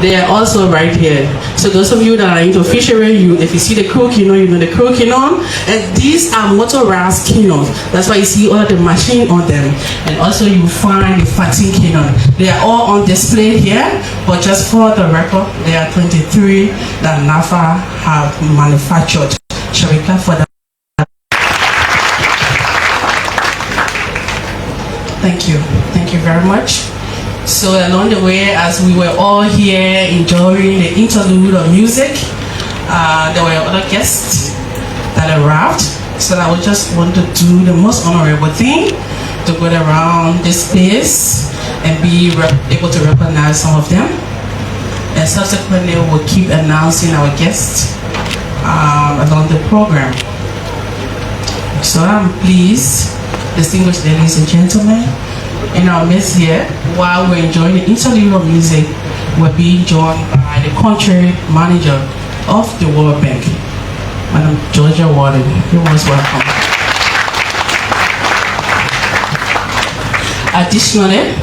They are also right here. So those of you that are into fishery, if you see the crow canoe, you know the crow canoe. And these are motorized canoes. That's why you see all of the machine on them. And also you find the fatting canoe. They are all on display here, but just for the record, there are 23 that NAFA have manufactured. Shall we clap for that? Thank you very much. So along the way, as we were all here enjoying the interlude of music, there were other guests that arrived. So I would just want to do the most honorable thing, to go around this place and be able to recognize some of them. And subsequently, we'll keep announcing our guests along the program. So I'm pleased, distinguished ladies and gentlemen, in our midst here, while we're enjoying the interlude of music, we're being joined by the country manager of the World Bank, Madam Georgia Warden. You're most welcome. Additionally,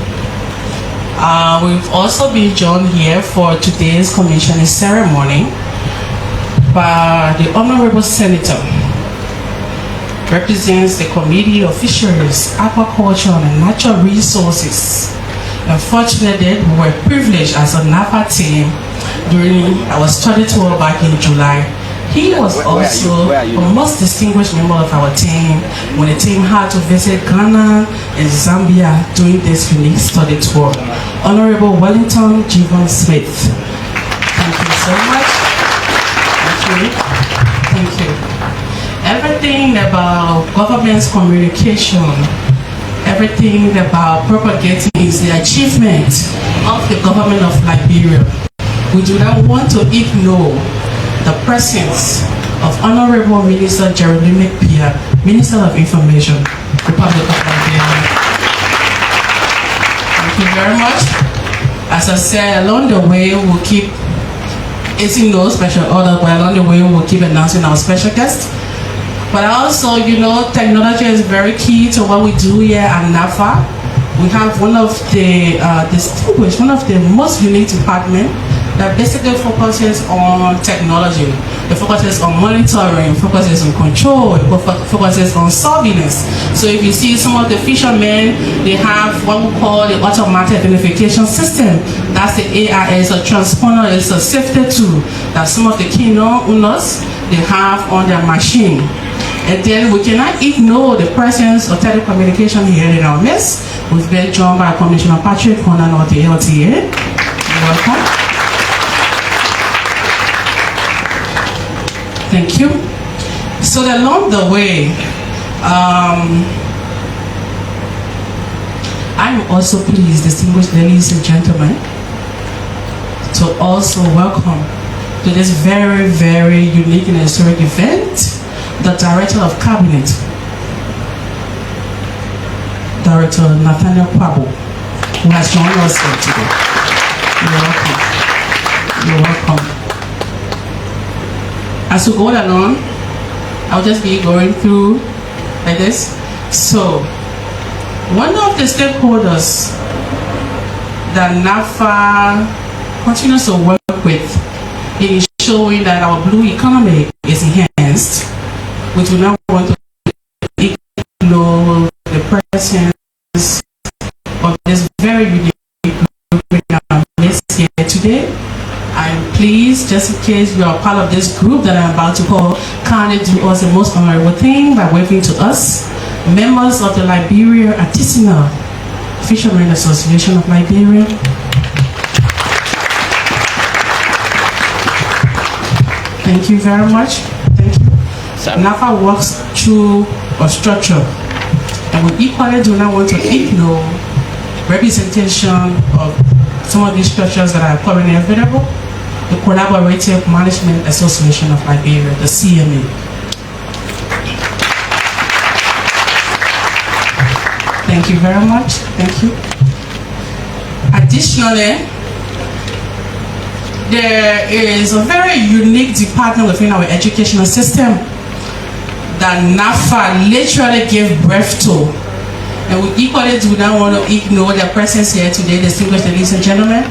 we've also been joined here for today's commissioning ceremony by the Honorable Senator, represents the Committee of Fisheries, Aquaculture and Natural Resources. Unfortunately, we were privileged as a NAFA team during our study tour back in July. He was also a most distinguished member of our team when the team had to visit Ghana and Zambia during this unique study tour. Honorable Wellington Jivon Smith. Thank you so much. Thank you. Thank you. Everything about government's communication, everything about propagating is the achievement of the government of Liberia. We do not want to ignore the presence of Honorable Minister LIB Pier, Minister of Information, Republic of Liberia. Thank you very much. As I said, along the way we'll keep, it's in no special order, but along the way we'll keep announcing our special guests. But also, you know, technology is very key to what we do here at NAFA. We have one of the one of the most unique departments that basically focuses on technology. It focuses on monitoring, focuses on control, it focuses on surveillance. So if you see some of the fishermen, they have what we call the automatic identification system. That's the AIS, a transponder, it's a safety tool that some of the canoe owners, they have on their machine. And then we cannot ignore the presence of telecommunication here in our midst. We've been joined by Commissioner Patrick Koung of the LTA. You're welcome. Thank you. So along the way, I'm also pleased, distinguished ladies and gentlemen, to also welcome to this very, very unique and historic event the Director of Cabinet, Director Nathaniel Pabo, who has joined us here today. You're welcome. You're welcome. As we go along, I'll just be going through like this. So, one of the stakeholders that NAFA continues to work with in showing that our blue economy is enhanced, we do not want to ignore the presence of this very unique group in our midst here today. I'm pleased, just in case you are part of this group that I'm about to call, kindly do us the most honorable thing by waving to us, members of the Liberia Artisanal Fishermen Association of Liberia. Thank you very much. Thank you. NAFA works through a structure, and we equally do not want to ignore representation of some of these structures that are currently available. The Collaborative Management Association of Liberia, the CMA. Thank you very much. Thank you. Additionally, there is a very unique department within our educational system that NAFA literally gave birth to And we equally do not want to ignore their presence here today, distinguished ladies and gentlemen.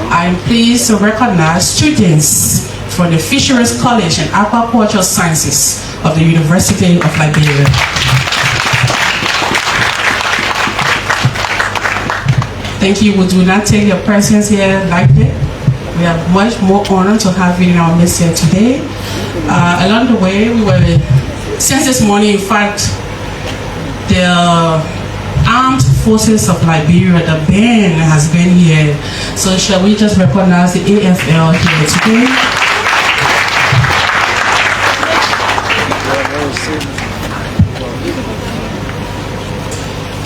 I am pleased to recognize students from the Fisheries College and Aquaculture Sciences of the University of Liberia. Thank you. We do not take your presence here lightly. We are much more honored to have you in our midst here today. Along the way, since this morning, in fact, the Armed Forces of Liberia, the band has been here. So shall we just recognize the AFL here today?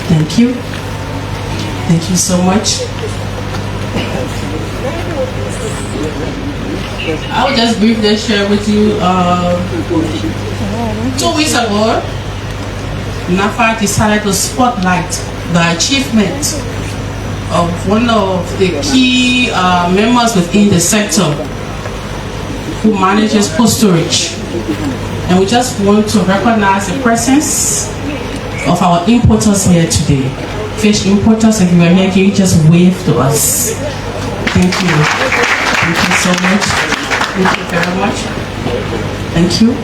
Thank you. Thank you so much. I will just briefly share with you 2 weeks ago, NAFA decided to spotlight the achievement of one of the key members within the sector who manages post-storage. And we just want to recognize the presence of our importers here today. Fish importers, if you are here, can you just wave to us? Thank you. Thank you so much. Thank you very much. Thank you.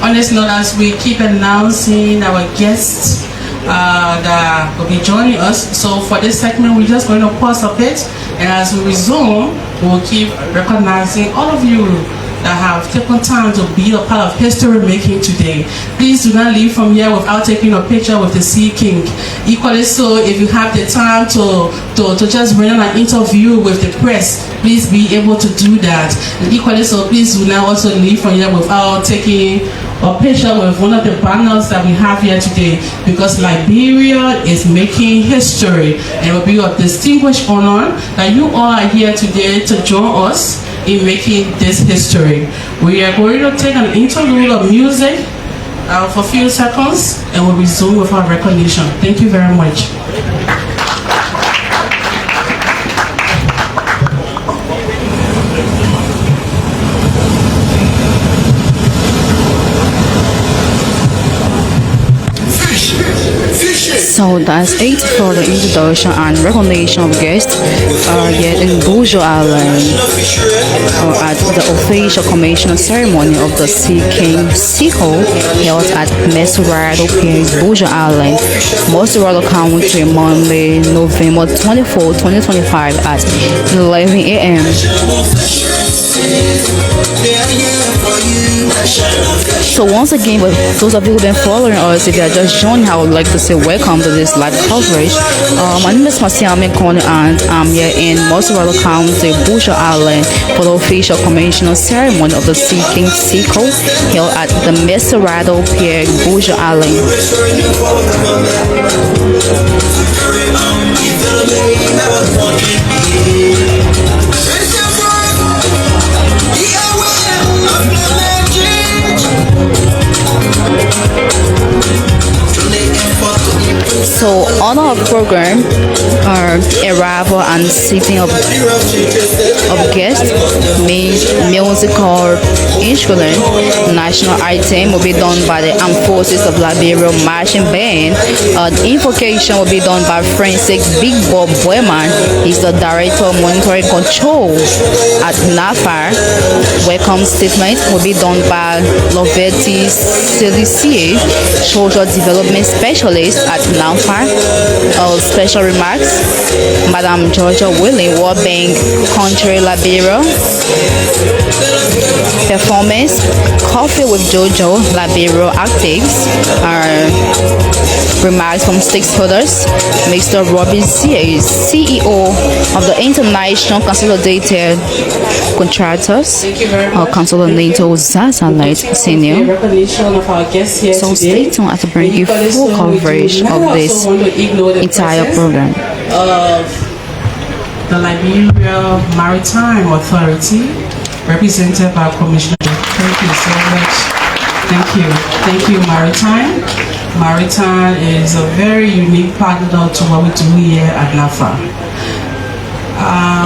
On this note, as we keep announcing our guests that will be joining us, so for this segment, we're just going to pause a bit, and as we resume, we'll keep recognizing all of you that have taken time to be a part of history making today. Please do not leave from here without taking a picture with the Sea King. Equally so, if you have the time to just bring on an interview with the press, please be able to do that. And equally so, please do not also leave from here without taking a picture with one of the banners that we have here today, because Liberia is making history, and it will be a distinguished honor that you all are here today to join us in making this history. We are going to take an interlude of music for a few seconds, and we'll resume with our recognition. Thank you very much. So that's it for the introduction and recognition of guests here in Bushrod Island at the official commission ceremony of the Sea King Sequel held at Mesurado Pier, Bushrod Island, Mesurado County, Monday, November 24, 2025 at 11 a.m. So once again, with those of you who've been following us, if you are just joining, I would like to say welcome to this live coverage. My name is Masiame Kone, and I'm here in Mesurado County, Bushrod Island, for the official commissioning ceremony of the Sea King Sequel held at the Mesurado Pier, Bushrod Island. So on our program are arrival and seating of guests, musical instrument, national item will be done by the Armed Forces of Liberia marching band. The invocation will be done by Francis Big Bob Boyman. He's the director of monitoring control at NAFA. Welcome statement will be done by Lovetti Celicie, social development specialist at NAFA. Special remarks, Madam Georgia Willing, World Bank, Country Liberia. Performance, Coffee with Jojo, Liberia Actives. Remarks from stakeholders, Mr. Robin C.A., CEO of the International Consolidated Contractors, Consolidated Zazalite Senior. So stay tuned as I bring you full coverage of this entire program. The Liberia Maritime Authority, represented by Commissioner. Thank you so much. Thank you. Thank you, Maritime. Maritime is a very unique partner to what we do here at NAFA.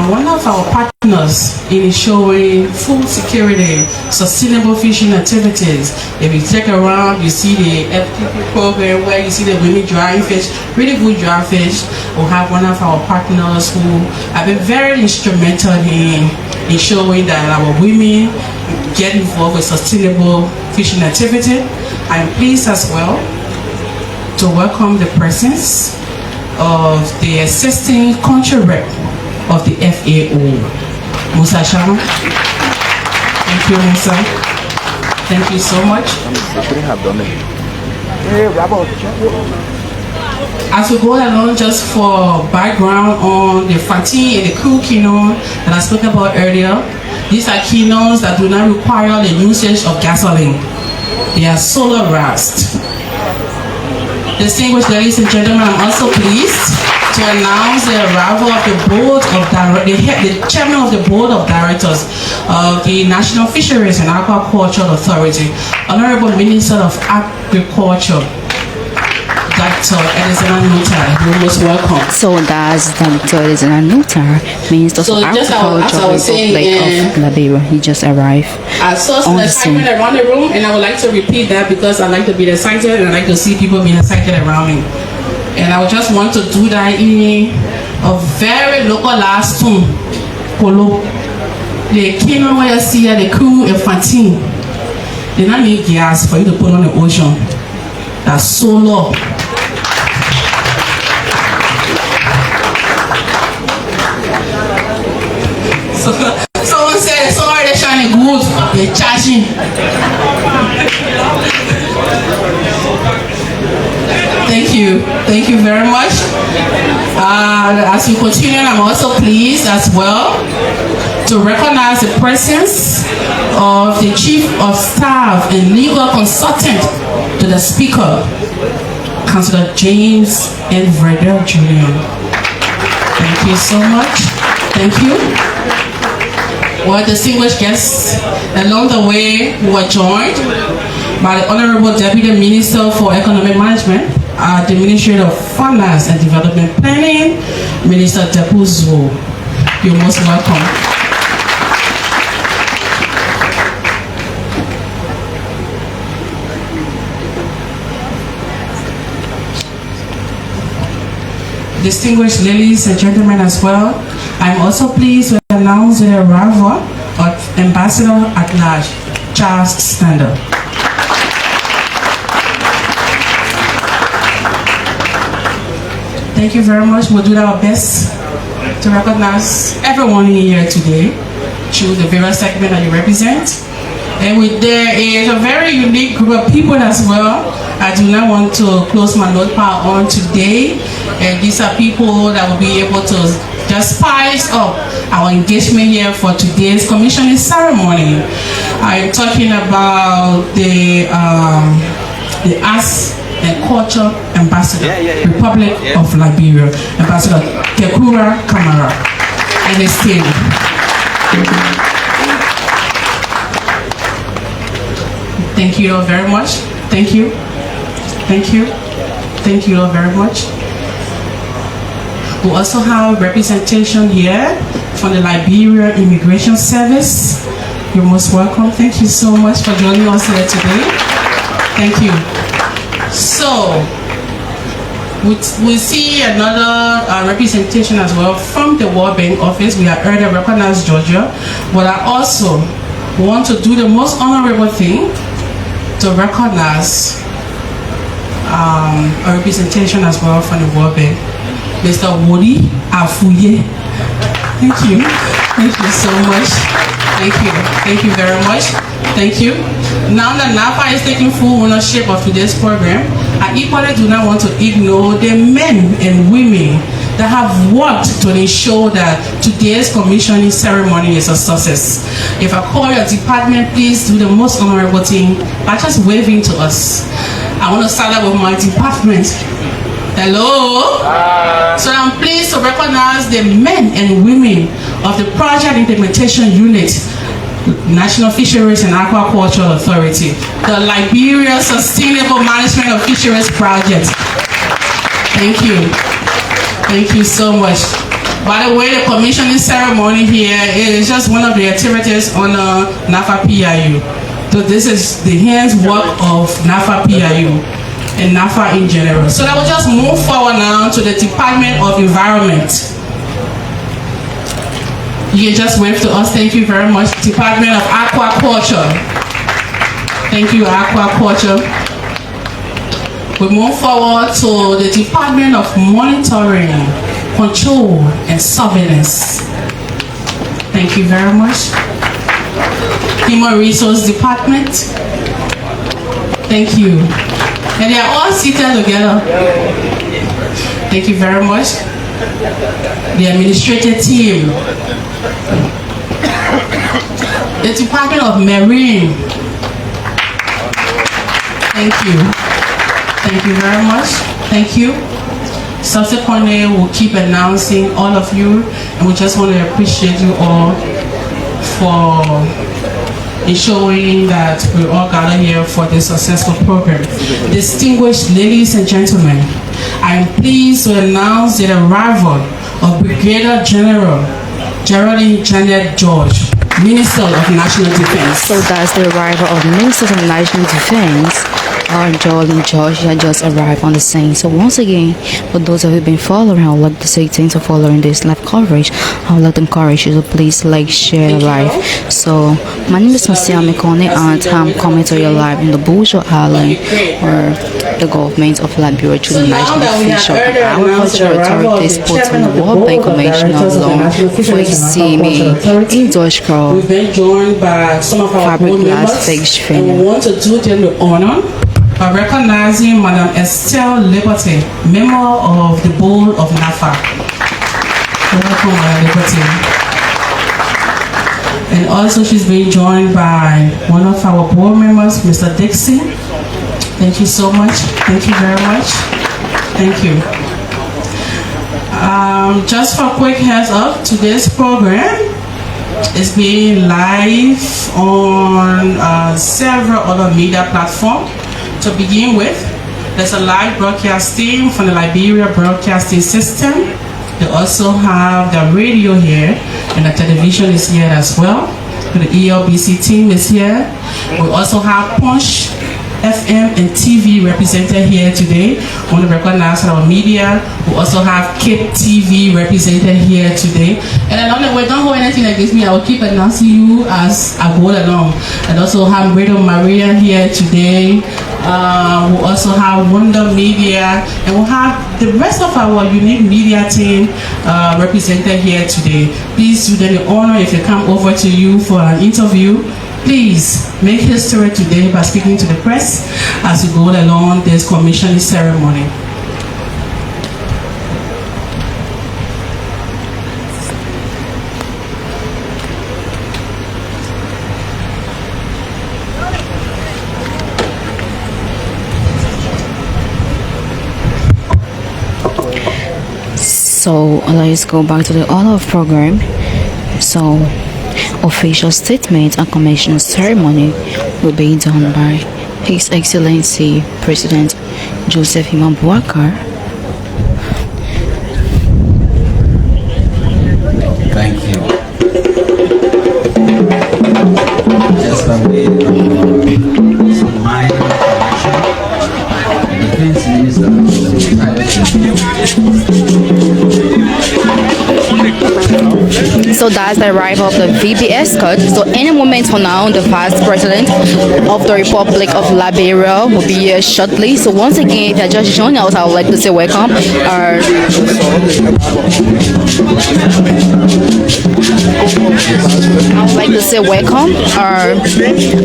One of our partners in showing food security, sustainable fishing activities. If you check around, you see the FTP program where you see the women drying fish, really good dry fish. We have one of our partners who have been very instrumental in showing that our women get involved with sustainable fishing activity. I'm pleased as well to welcome the presence of the assisting country rep of the FAO, Musa Sharma. Thank you, Musa. Thank you so much. As we go along, just for background on the Fanti and the crew keynote that I spoke about earlier, these are keynotes that do not require the usage of gasoline. They are solar raft. Distinguished ladies and gentlemen, I'm also pleased to announce the arrival of the chairman of the board of directors of the National Fisheries and Aquaculture Authority, Honorable Minister of Agriculture, Dr. Elizabeth Nuta. You're most welcome. So that's Dr. Elizabeth Nuta, Minister of Agriculture of Republic of Liberia. He just arrived. I saw some excitement around the room, and I would like to repeat that because I like to be excited and I like to see people being excited around me. And I would just want to do that in a very localized tune. Polo. The kingdom where you see the crew and Fantine, they don't need gas for you to put on the ocean. That's solar. So, someone said solar they're shining good, they're charging. Thank you very much. As we continue, I'm also pleased as well to recognize the presence of the Chief of Staff and Legal Consultant to the Speaker, Councillor James N. Vreder Jr. Thank you so much. Thank you. Well, distinguished guests, along the way we were joined by the Honorable Deputy Minister for Economic Management, the Ministry of Finance and Development Planning, Minister Depuzo. You're most welcome. Distinguished ladies and gentlemen as well, I'm also pleased to announce the arrival of Ambassador at Large, Charles Stander. Thank you very much. We'll do our best to recognize everyone here today through the various segments that you represent. And there is a very unique group of people as well. I do not want to close my notepad on today. And these are people that will be able to just spice up our engagement here for today's commissioning ceremony. I am talking about the Arts and Culture Ambassador, Republic of Liberia, Ambassador Tekura Kamara, and his team. Thank you all very much. Thank you. Thank you. Thank you all very much. We also have representation here from the Liberia Immigration Service. You're most welcome. Thank you so much for joining us here today. Thank you. So, we see another representation as well from the World Bank office. We have already recognized Georgia, but I also want to do the most honorable thing to recognize a representation as well from the World Bank. Mr. Wodi Afuye. Thank you. Thank you so much. Thank you. Thank you very much. Thank you. Now that NAFA is taking full ownership of today's program, I equally do not want to ignore the men and women that have worked to ensure that today's commissioning ceremony is a success. If I call your department, please do the most honorable thing by just waving to us. I want to start out with my department. Hello. So I'm pleased to recognize the men and women of the Project Implementation Unit, National Fisheries and Aquaculture Authority, the Liberia Sustainable Management of Fisheries Project. Thank you. Thank you so much. By the way, the commissioning ceremony here is just one of the activities on NAFA PIU. So this is the hands-work of NAFA PIU and NAFA in general. So I will just move forward now to the Department of Environment. You can just wave to us. Thank you very much. Department of Aquaculture. Thank you, Aquaculture. We move forward to the Department of Monitoring, Control, and Surveillance. Thank you very much. Human Resource Department. Thank you. And they are all seated together. Thank you very much. The administrative team. The Department of Marine. Thank you. Thank you very much. Thank you. Subsequently, we'll keep announcing all of you, and we just want to appreciate you all for ensuring that we all gather here for this successful program. Distinguished ladies and gentlemen, I am pleased to announce the arrival of Brigadier General Geraldine Janet George, Minister of National Defense. So that's the arrival of Minister of National Defense. Geraldine George had just arrived on the scene. So once again, for those of you who've been following, I would like to say thanks for following this live coverage. I would like to encourage you to please like, share, live. So my name is Marcia Mekone, and I'm coming to you live in the Bushrod Island, where the government of Liberia through the National Official and Agricultural Authorities put on the World Bank Convention of Law for examining industrial We've been joined by some of our board members, and we want to do them the honor by recognizing Madam Estelle Liberty, member of the board of NAFA. Welcome, Madam Liberty. And also she's being joined by one of our board members, Mr. Dixon. Thank you so much. Thank you very much. Thank you. Just for a quick heads up, today's program is being live on several other media platforms. To begin with, there's a live broadcasting from the Liberia Broadcasting System. They also have the radio here, and the television is here as well. The ELBC team is here. We also have Punch FM and TV represented here today. I want to recognize our media. We also have Cape TV represented here today. And along the way, don't hold anything against me. I will keep announcing you as I go along. And also have Radio Maria here today. We also have Wonder Media, and we'll have the rest of our unique media team represented here today. Please do them the honor if they come over to you for an interview. Please make history today by speaking to the press as you go along this commissioning ceremony. So let's go back to the order of program. So official statement and commission ceremony will be done by His Excellency President Joseph Imam Bouakar. Thank you. Just a way of my Defense Minister. So that's the arrival of the VB escort. So any moment from now, the Vice President of the Republic of Liberia will be here shortly. So once again, if you're just joining us, I would like to say welcome. I would like to say welcome.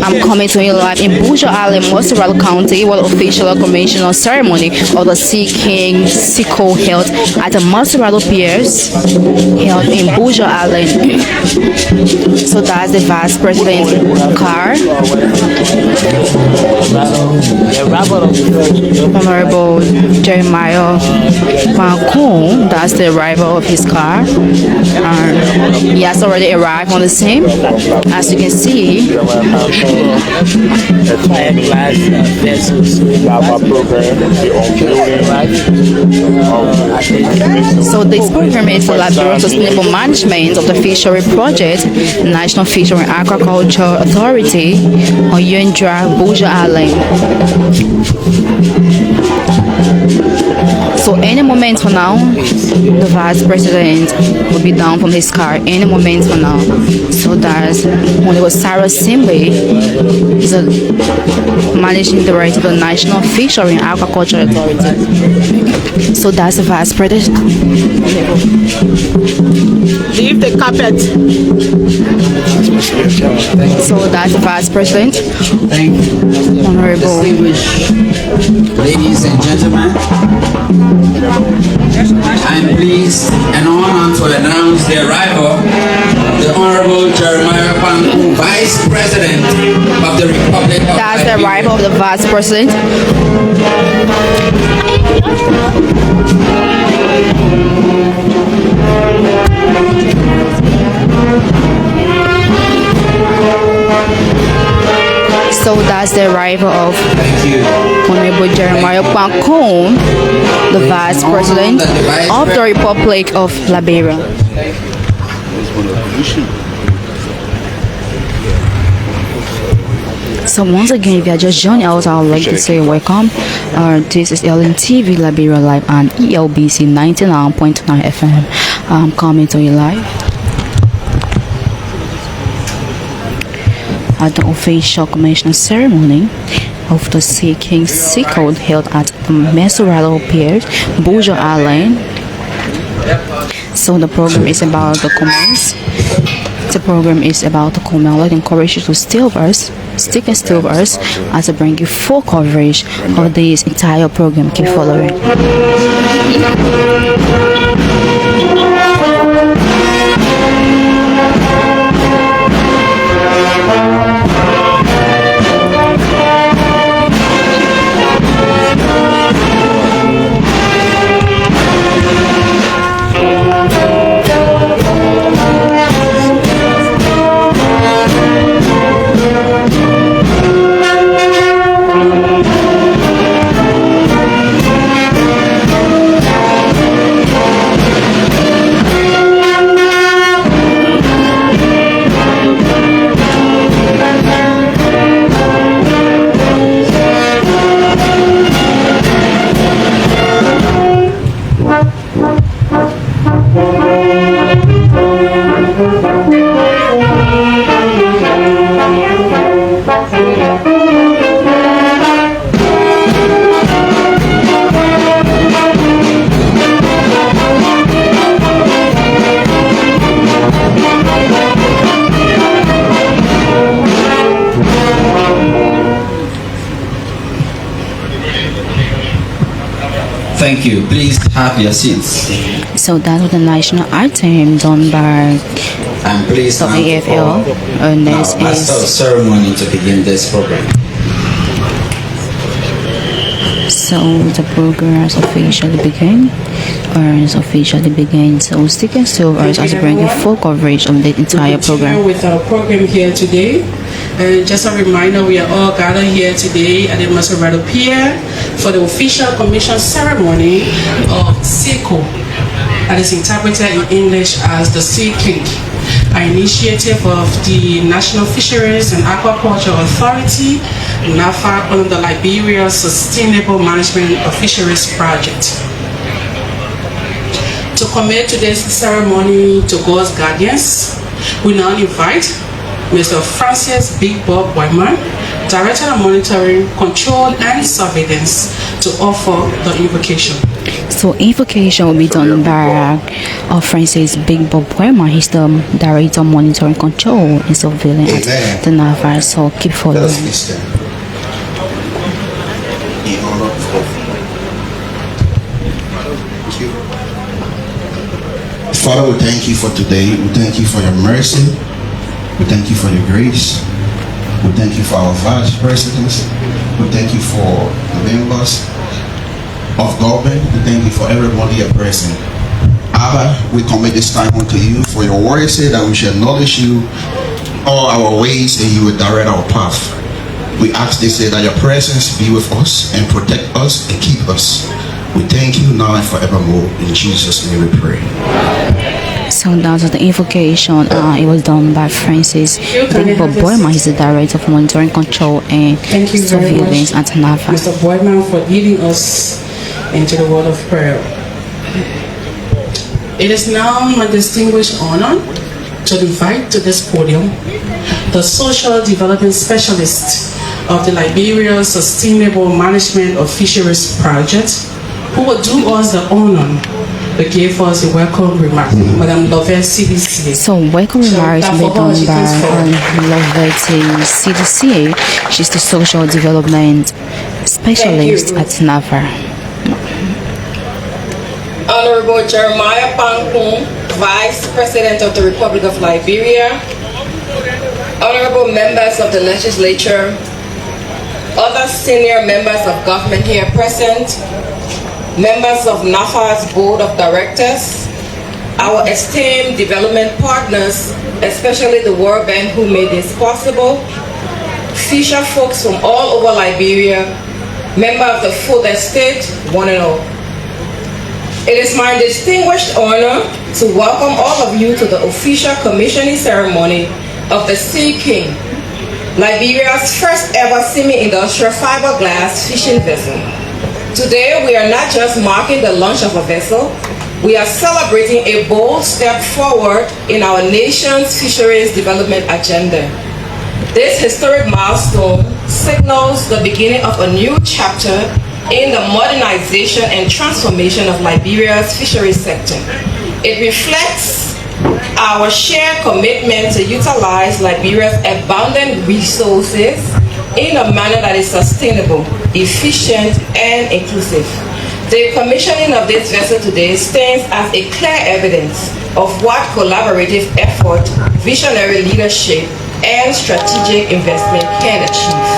I'm coming to you live in Bushrod Island, Mesurado County, where the official commissioner ceremony of the Sea King Siko held at the Mesurado Pier held in Bushrod Island. So that's the vice president's car. Honorable Jeremiah Koung, that's the arrival of his car. He has already arrived on the scene. As you can see, so this program is for Liberia Sustainable Management of the Fishery Project, National Fishery and Aquaculture Authority on Yundra, Bushrod Island. So any moment from now, the vice president will be down from his car. Any moment from now. So that's Honorable Sarah Simbe, is a managing director of the National Fishery and Aquaculture Authority. So that's the vice president. Leave the carpet. So that's the vice president. Thank you. Honorable. Distinguished ladies and gentlemen, I'm pleased and honored to announce the arrival of the Honorable Jeremiah Koung, Vice President of the Republic of That's the Liberia. arrival of the vice president. So that's the arrival of Thank you. Honorable Jeremiah Koung, the vice president of the Republic of Liberia. So once again, if you are just joining us, I would like to say welcome. This is LNTV Liberia Live and ELBC 99.9 FM. I'm coming to you live at the official commissioning ceremony of the Sea King Sea Code held at the Mesurado Pier, Bushrod Island. So the program is about the comments. The program is about the comment. I'd like to encourage you to stick and stay with us as I bring you full coverage of this entire program. Keep following. Thank you. Please have your seats. So that was the national anthem done by I'm pleased the now to AFL, call and now this master of is ceremony to begin this program. so the program has officially begun. So stick and stay with us as we bring you full coverage of the entire program. With our program here today, and just a reminder, we are all gathered here today at the Mesurado Pier for the official commission ceremony of SECO, that is interpreted in English as the Sea King, an initiative of the National Fisheries and Aquaculture Authority, NAFA, under the Liberia Sustainable Management of Fisheries Project. To commit today's ceremony to God's guardians, we now invite Mr. Francis Big Bob Wyman, Director of Monitoring, Control and Surveillance, to offer the invocation. So invocation will be done by Francis Big Bob Wyman. He's the Director of Monitoring, Control and Surveillance at the NAFA. So keep following. Let us please stand. In honor of Father, we thank you for today. We thank you for your mercy. We thank you for your grace. We thank you for our vice presidents. We thank you for the members of government. We thank you for everybody here present. Abba, we commit this time unto you, for your word said that we shall acknowledge you all our ways and you will direct our path. We ask this day that your presence be with us and protect us and keep us. We thank you now and forevermore. In Jesus' name we pray. So that was the invocation. It was done by Francis Big Bob Boyman. He's the director of monitoring, control, and Thank you very surveillance much, at NAFA. Mr. Boyman, for leading us into the word of prayer. It is now my distinguished honor to invite to this podium the Social Development Specialist of the Liberia Sustainable Management of Fisheries Project, who will do us the honor to give us a welcome remark. Madam Lovett, CDC. So welcome remarks will be done by Lovett, CDC. She's the social development specialist at NAFA. Honorable Jeremiah Koung, Vice President of the Republic of Liberia, honorable members of the legislature, other senior members of government here present, members of NAFA's board of directors, our esteemed development partners, especially the World Bank who made this possible, fisher folks from all over Liberia, member of the food estate, one and all. It is my distinguished honor to welcome all of you to the official commissioning ceremony of the Sea King, Liberia's first ever semi-industrial fiberglass fishing vessel. Today, we are not just marking the launch of a vessel, we are celebrating a bold step forward in our nation's fisheries development agenda. This historic milestone signals the beginning of a new chapter in the modernization and transformation of Liberia's fisheries sector. It reflects our shared commitment to utilize Liberia's abundant resources in a manner that is sustainable, efficient, and inclusive. The commissioning of this vessel today stands as a clear evidence of what collaborative effort, visionary leadership, and strategic investment can achieve.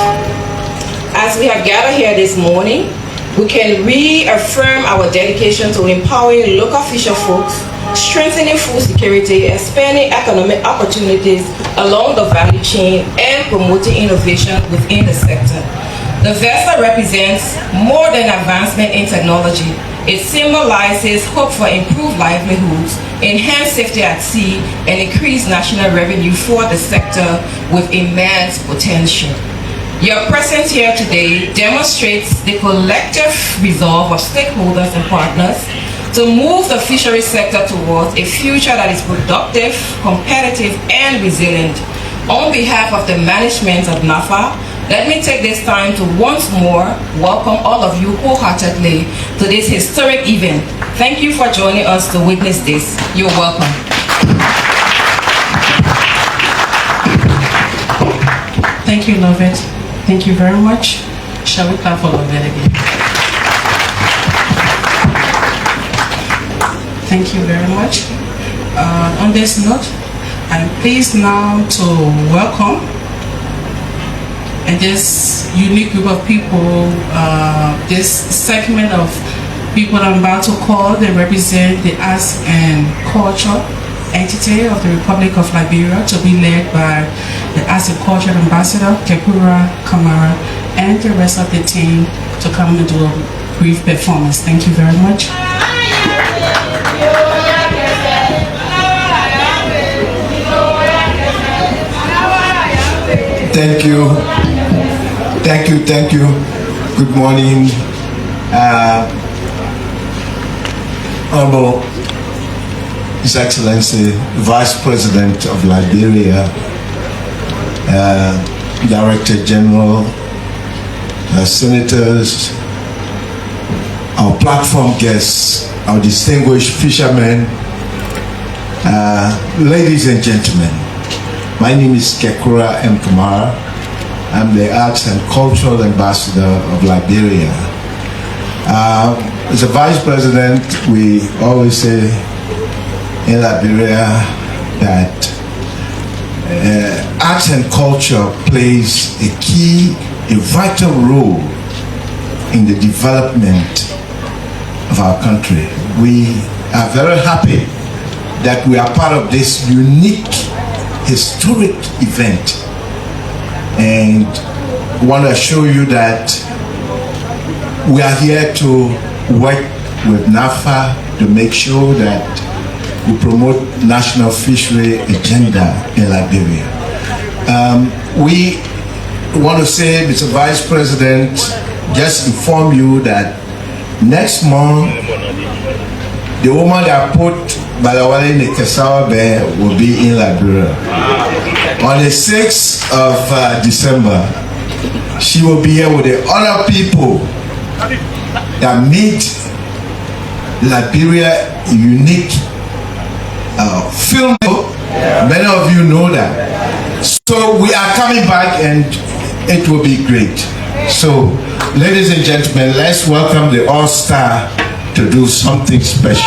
As we have gathered here this morning, we can reaffirm our dedication to empowering local fisher folks, strengthening food security, expanding economic opportunities along the value chain, and promoting innovation within the sector. The vessel represents more than advancement in technology. It symbolizes hope for improved livelihoods, enhanced safety at sea, and increased national revenue for the sector with immense potential. Your presence here today demonstrates the collective resolve of stakeholders and partners to move the fisheries sector towards a future that is productive, competitive, and resilient. On behalf of the management of NAFA, let me take this time to once more welcome all of you wholeheartedly to this historic event. Thank you for joining us to witness this. You're welcome. Thank you, Lovett. Thank you very much. Shall we clap for Lovett again? Thank you very much. On this note, I'm pleased now to welcome and this unique group of people, this segment of people I'm about to call, they represent the arts and culture entity of the Republic of Liberia, to be led by the Arts and Culture Ambassador, Kekura Kamara, and the rest of the team to come and do a brief performance. Thank you very much. Thank you. Thank you. Thank you. Good morning. Honorable His Excellency, Vice President of Liberia, Director General, Senators, our platform guests, our distinguished fishermen, ladies and gentlemen. My name is Kekura M. Kamara. I'm the Arts and Cultural Ambassador of Liberia. As a Vice President, we always say in Liberia that arts and culture plays a key, a vital role in the development of our country. We are very happy that we are part of this unique, historic event, and want to assure you that we are here to work with NAFA to make sure that we promote national fishery agenda in Liberia. We want to say, Mr. Vice President, just inform you that next month, the woman that put Balawale in the Kesawa Bear will be in Liberia. On the 6th of December, she will be here with the other people that meet Liberia unique film. Many of you know that. So we are coming back and it will be great. So, ladies and gentlemen, let's welcome the All-Star to do something special.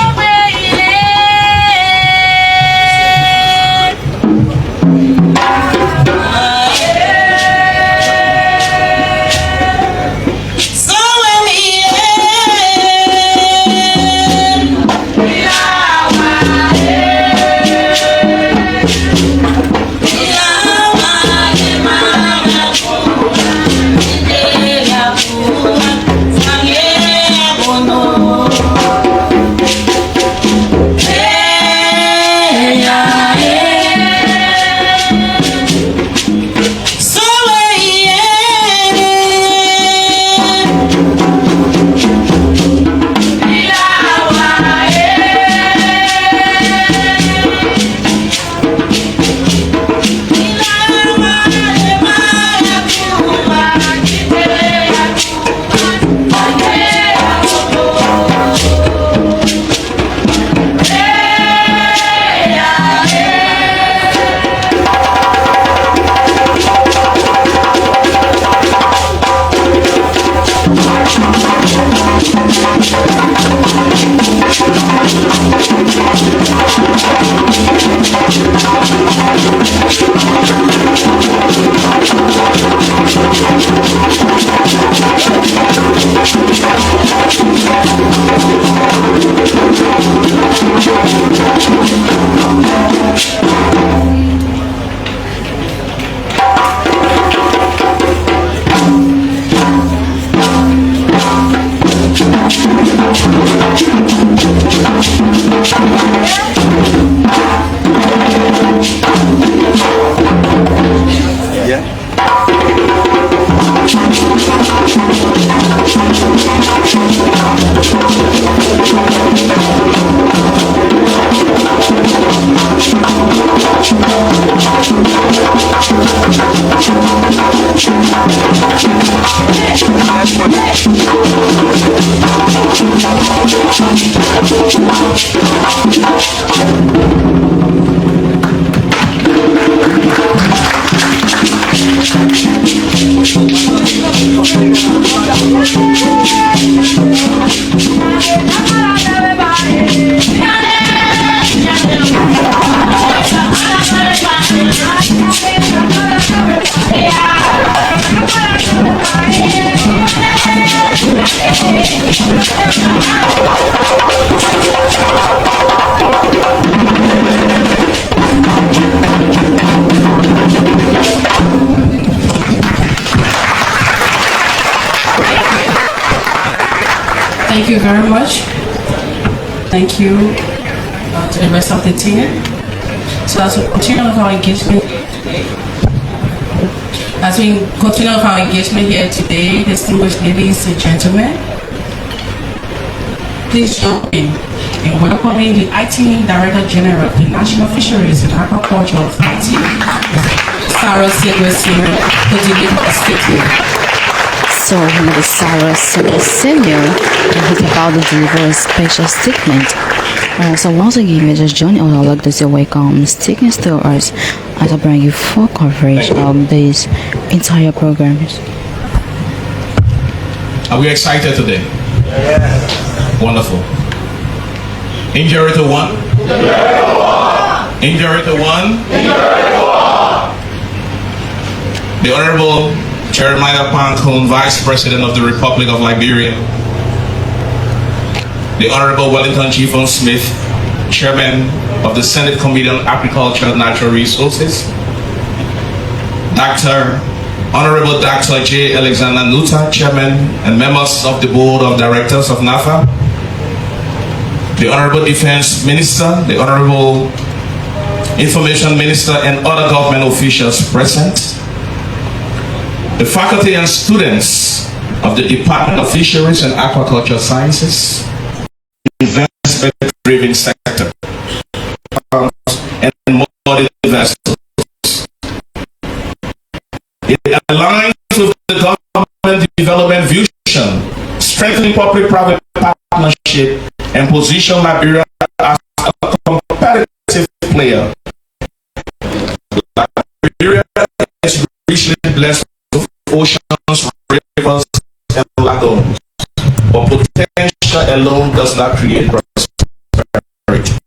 Thank you very much. Thank you to the rest of the team. So as we continue with our engagement here today, distinguished ladies and gentlemen, please join me in welcoming the IT Director General of the National Fisheries and Aquaculture Authority, Sarah Senior, to deliver a statement. So, Ms. Sarah Senior is about to deliver a special statement. So once again, Mrs. Johnny, I would like to say welcome, sticking to us as I bring you full coverage of these entire programs. Are we excited today? Yeah. Wonderful. Injury to one. Indurator 1. The Honorable Jeremiah Koung, Vice President of the Republic of Liberia. The Honorable Wellington G. Von Smith, Chairman of the Senate Committee on Agriculture and Natural Resources. Honorable Dr. J. Alexander Nuta, Chairman and members of the Board of Directors of NAFA. The Honorable Defense Minister, the Honorable Information Minister, and other government officials present. The faculty and students of the Department of Fisheries and Aquaculture Sciences, investment-driven sector, and more investors. It aligns with the government development vision, strengthening public-private partnership, and position Liberia as a competitive player. Liberia is richly blessed with oceans, rivers, and lagoons, but potential alone does not create prosperity.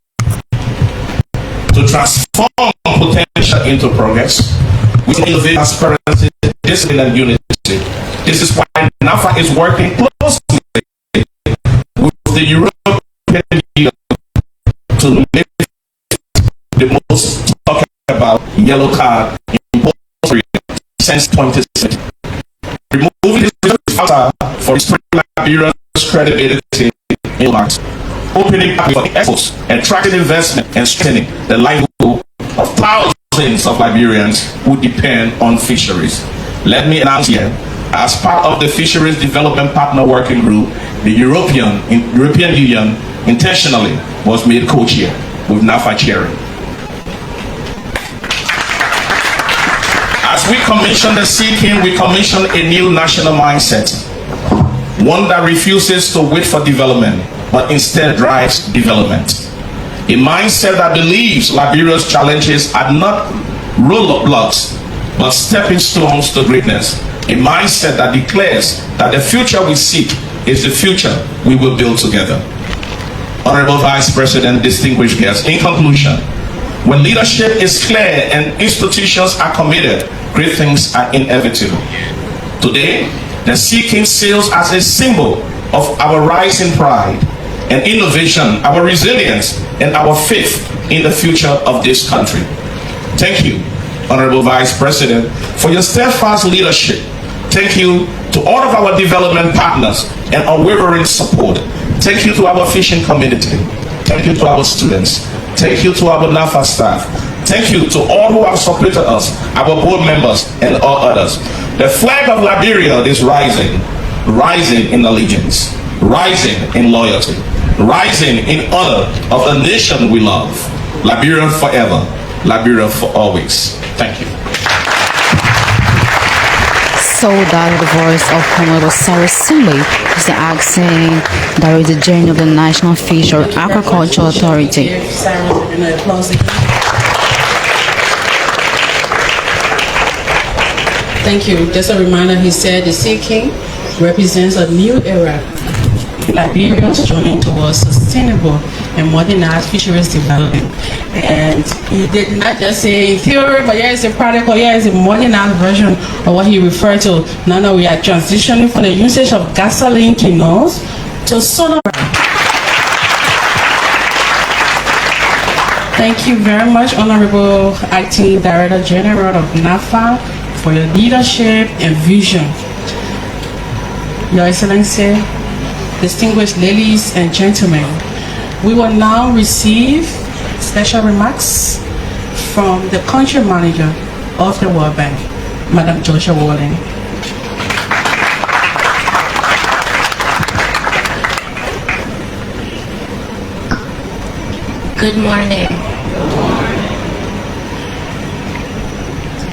To transform potential into progress, we innovate transparency, discipline, and unity. This is why NAFA is working closely with the European Union to make the most talked about yellow card in since 2020. Removing this factor for restoring Liberia's credibility in markets, opening up for exports, attracting investment, and strengthening the livelihood of thousands of Liberians who depend on fisheries. Let me announce here, as part of the Fisheries Development Partner Working Group, the European Union intentionally was made co-chair with NAFA chairing. As we commission the Sea King, we commission a new national mindset, one that refuses to wait for development, but instead drives development. A mindset that believes Liberia's challenges are not roadblocks, but stepping stones to greatness. A mindset that declares that the future we seek is the future we will build together. Honorable Vice President, distinguished guests, in conclusion, when leadership is clear and institutions are committed, great things are inevitable. Today, the Sea King sails as a symbol of our rising pride and innovation, our resilience, and our faith in the future of this country. Thank you, Honorable Vice President, for your steadfast leadership. Thank you to all of our development partners and unwavering support. Thank you to our fishing community. Thank you to our students. Thank you to our NAFA staff. Thank you to all who have supported us, our board members, and all others. The flag of Liberia is rising, rising in allegiance, rising in loyalty, rising in honor of the nation we love. Liberia forever, Liberia for always. Thank you. So that the voice of Honorable Sarah Simbe is the acting Director General of the National Fish or Aquaculture Authority. Thank you. Just a reminder, he said the Sea King represents a new era. Liberia's journey towards sustainable and modernized fisheries development. And he did not just say in theory, but here is a practical, here is a modernized version of what he referred to. Now we are transitioning from the usage of gasoline canoes to solar. Thank you very much, Honorable Acting Director General of NAFA, for your leadership and vision. Your Excellency, distinguished ladies and gentlemen, we will now receive special remarks from the country manager of the World Bank, Madam Joshua Walling. Good morning.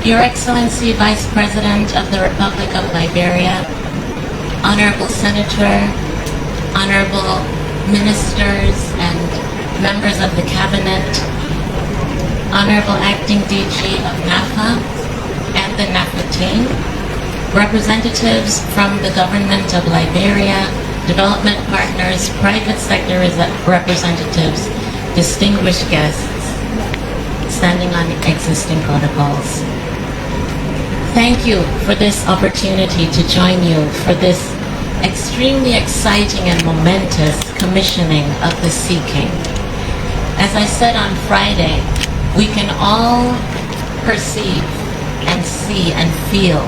Your Excellency, Vice President of the Republic of Liberia, Honorable Senator, Honorable Ministers and members of the Cabinet, Honorable Acting DG of NAFA and the NAFA team, representatives from the Government of Liberia, development partners, private sector representatives, distinguished guests, standing on existing protocols. Thank you for this opportunity to join you for this extremely exciting and momentous commissioning of the Sea King. As I said on Friday, we can all perceive and see and feel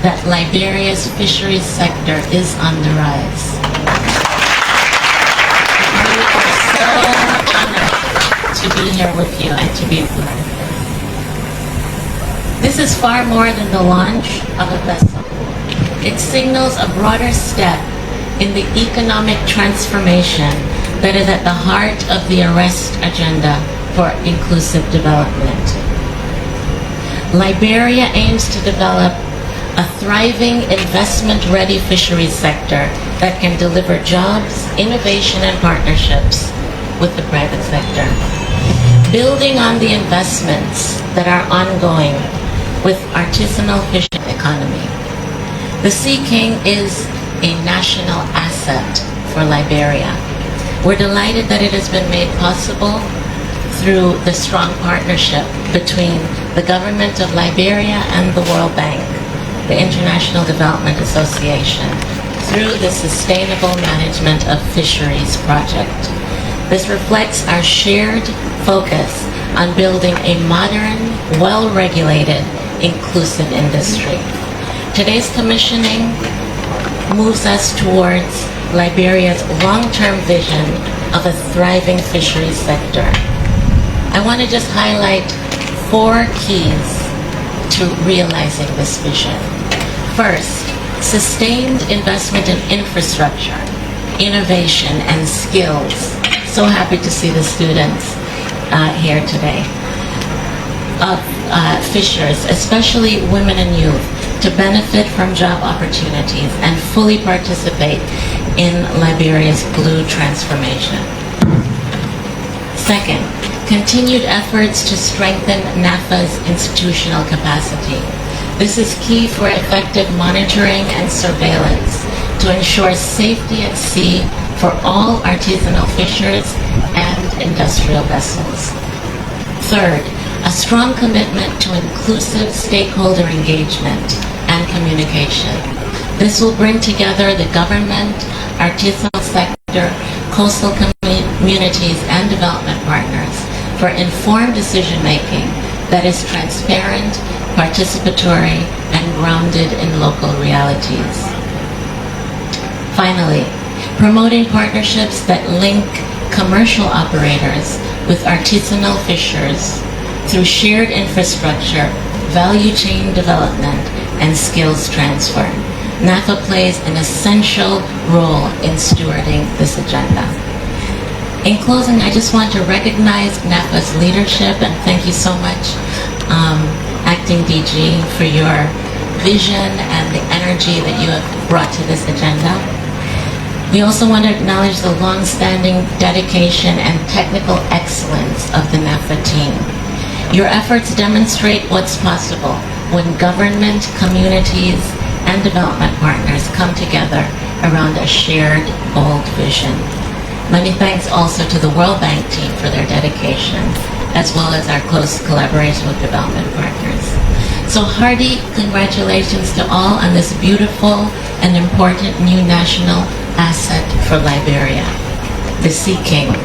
that Liberia's fisheries sector is on the rise. We are so honored to be here with you and to be a part of this. This is far more than the launch of a vessel. It signals a broader step in the economic transformation that is at the heart of the Arrest agenda for inclusive development. Liberia aims to develop a thriving, investment-ready fisheries sector that can deliver jobs, innovation, and partnerships with the private sector. Building on the investments that are ongoing with artisanal fishing economy. The Sea King is a national asset for Liberia. We're delighted that it has been made possible through the strong partnership between the government of Liberia and the World Bank, the International Development Association, through the Sustainable Management of Fisheries project. This reflects our shared focus on building a modern, well-regulated, inclusive industry. Today's commissioning moves us towards Liberia's long-term vision of a thriving fisheries sector. I want to just highlight 4 keys to realizing this vision. First, sustained investment in infrastructure, innovation, and skills. So happy to see the students here today. Of fishers, especially women and youth, to benefit from job opportunities and fully participate in Liberia's blue transformation. Second, continued efforts to strengthen NAFA's institutional capacity. This is key for effective monitoring and surveillance to ensure safety at sea for all artisanal fishers and industrial vessels. Third, a strong commitment to inclusive stakeholder engagement and communication. This will bring together the government, artisanal sector, coastal communities, and development partners for informed decision-making that is transparent, participatory, and grounded in local realities. Finally, promoting partnerships that link commercial operators with artisanal fishers through shared infrastructure, value chain development, and skills transfer. NAFA plays an essential role in stewarding this agenda. In closing, I just want to recognize NAFA's leadership and thank you so much, Acting DG, for your vision and the energy that you have brought to this agenda. We also want to acknowledge the long-standing dedication and technical excellence of the NAFA team. Your efforts demonstrate what's possible when government, communities, and development partners come together around a shared, bold vision. Many thanks also to the World Bank team for their dedication, as well as our close collaboration with development partners. So hearty congratulations to all on this beautiful and important new national asset for Liberia, the Sea King.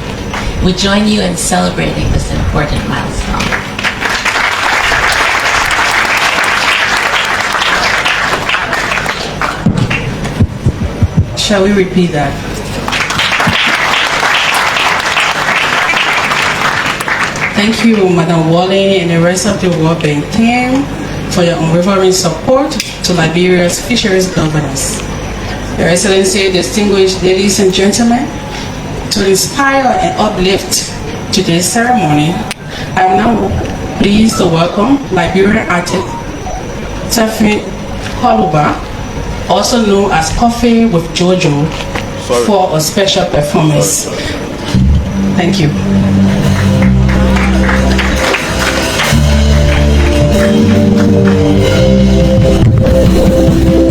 We join you in celebrating this important milestone. Shall we repeat that? Thank you, Madam Wally and the rest of the World Bank team for your unwavering support to Liberia's fisheries governance. Your Excellency, distinguished ladies and gentlemen, to inspire and uplift today's ceremony, I am now pleased to welcome Liberian artist Tefi Holuba, also known as Coffee with Jojo, for a special performance. Thank you.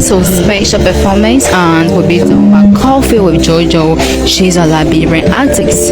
So special performance and will be done by Coffee with Jojo. She's a Liberian artist.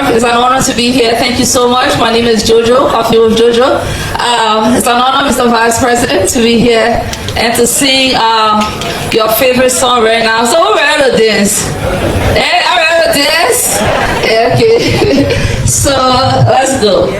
It's an honor to be here. Thank you so much. My name is Jojo, Coffee with Jojo. It's an honor, Mr. Vice President, to be here and to sing your favorite song right now. So we're ready to dance. Hey, I'm ready to dance? Yeah, okay. So let's go.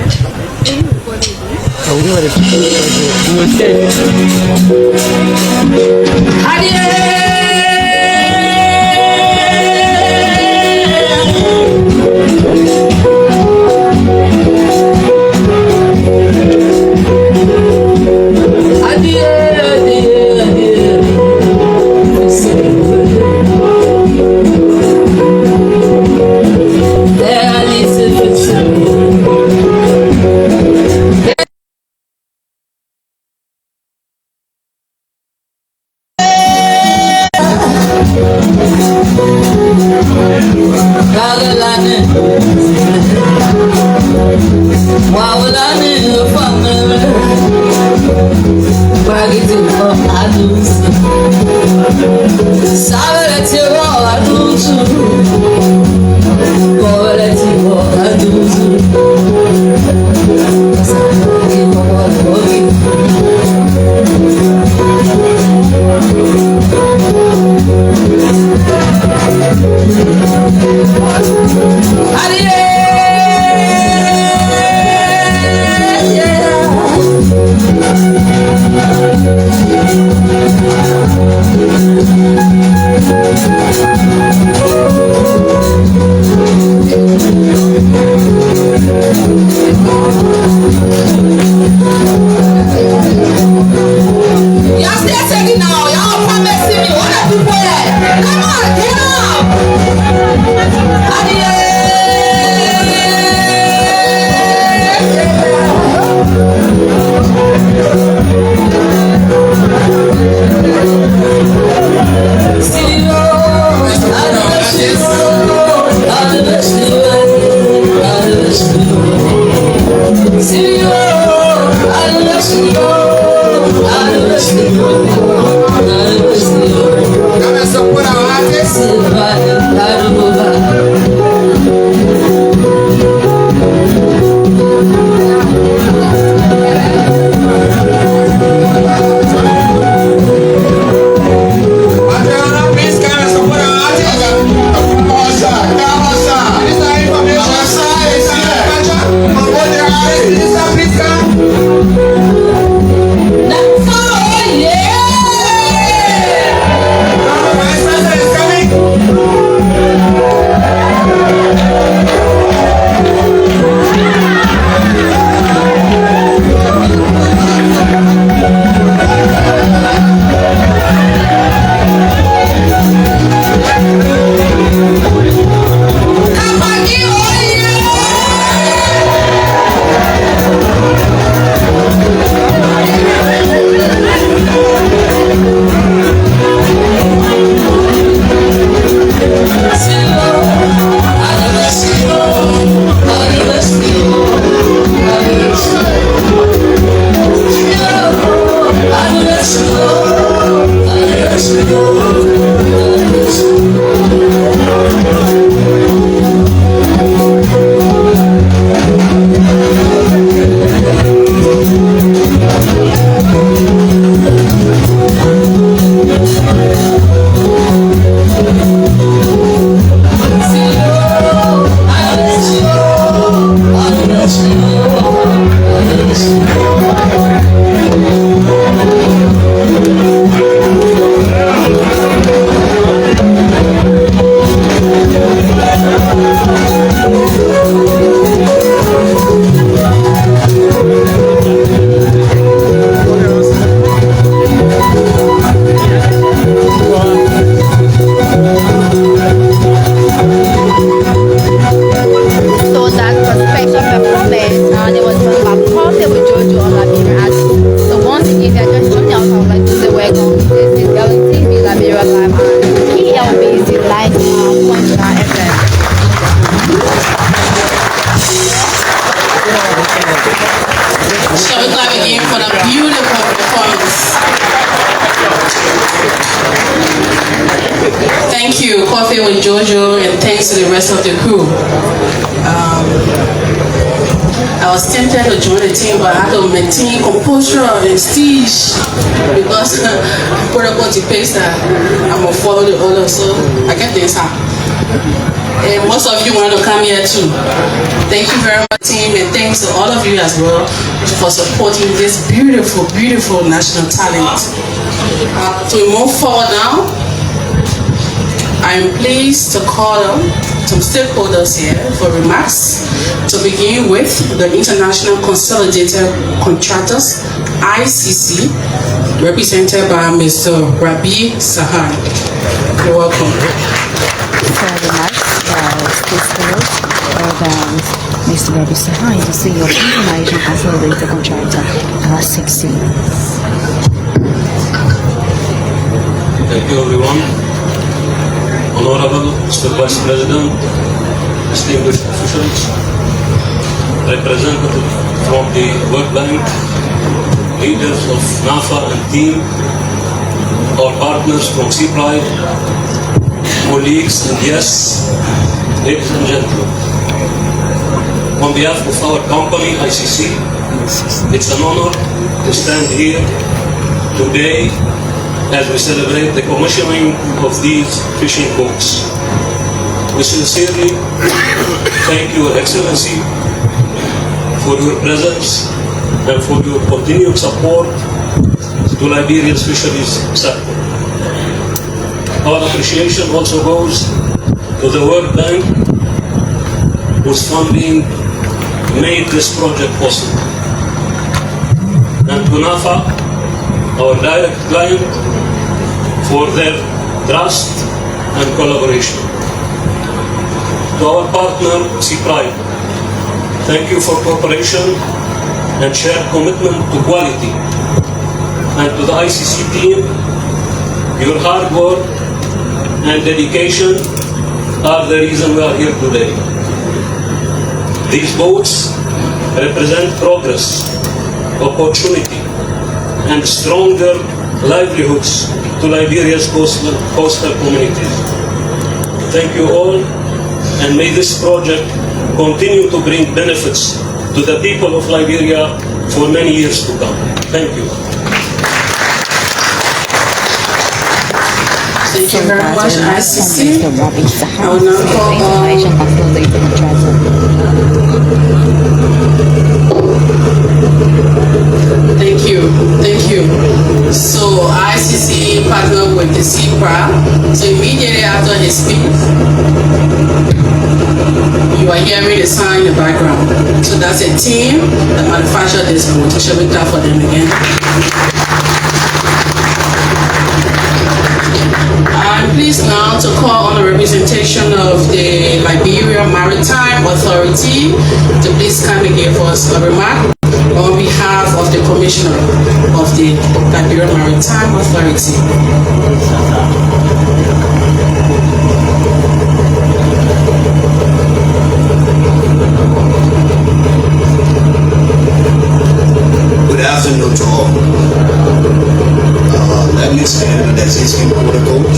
So that was special performance and it was about Coffee with Jojo on Liberia. So once again, they're just joining us. I would like to say welcome. This is LTV Liberia Live and PLBC Live .9 FM. Shall we clap again for the beautiful performance? Thank you, Coffee with Jojo, and thanks to the rest of the crew. I was tempted to join the team, but I had to maintain composure and prestige because protocol dictates that I'm gonna follow the order, so I get this out. And most of you want to come here too. Thank you very much, team, and thanks to all of you as well for supporting this beautiful, beautiful national talent. To move forward now, I am pleased to call on some stakeholders here for remarks. To begin with, the International Consolidated Contractors, ICC, represented by Mr. Rabi Sahan. You're welcome. Mr. Rabi Sahan, the CEO of International Consolidated Contractor, ICC. Thank you, everyone. Honorable Mr. Vice President, distinguished officials, representatives from the World Bank, leaders of NAFA and team, our partners from CPRIDE, colleagues, and yes, ladies and gentlemen. On behalf of our company, ICC, it's an honor to stand here today as we celebrate the commissioning of these fishing boats. We sincerely thank Your Excellency for your presence and for your continued support to Liberia's fisheries sector. Our appreciation also goes to the World Bank, whose funding made this project possible, and to NAFA, our direct client, for their trust and collaboration. To our partner, CPRIDE, thank you for cooperation and shared commitment to quality. And to the ICC team, your hard work and dedication are the reason we are here today. These boats represent progress, opportunity, and stronger livelihoods to Liberia's coastal communities. Thank you all, and may this project continue to bring benefits to the people of Liberia for many years to come. Thank you. Thank you very much, ICC. I will now call Thank you. So ICC partnered with the CPRA. So immediately after his speech, you are hearing the sound in the background. So that's a team that manufactured this boat. Shall we clap for them again? I'm pleased now to call on the representation of the Liberia Maritime Authority to please come and give us a remark on behalf of the Commissioner of the Liberia Maritime Authority. Good afternoon to all. Let me stand with the existing protocols.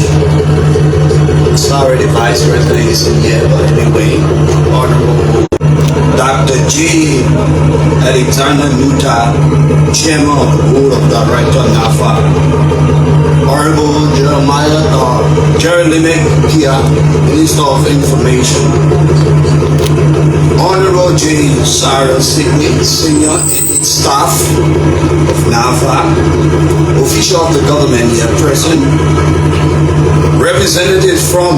Sorry the Vice President isn't here, but anyway, Honorable Dr. J. Alexander Nuta, Chairman of the Board of Directors, NAFA. Honorable Jeremy Kia, Minister of Information. Honorable J. Sarah Sidney, Senior Staff of NAFA, official of the government here present, representatives from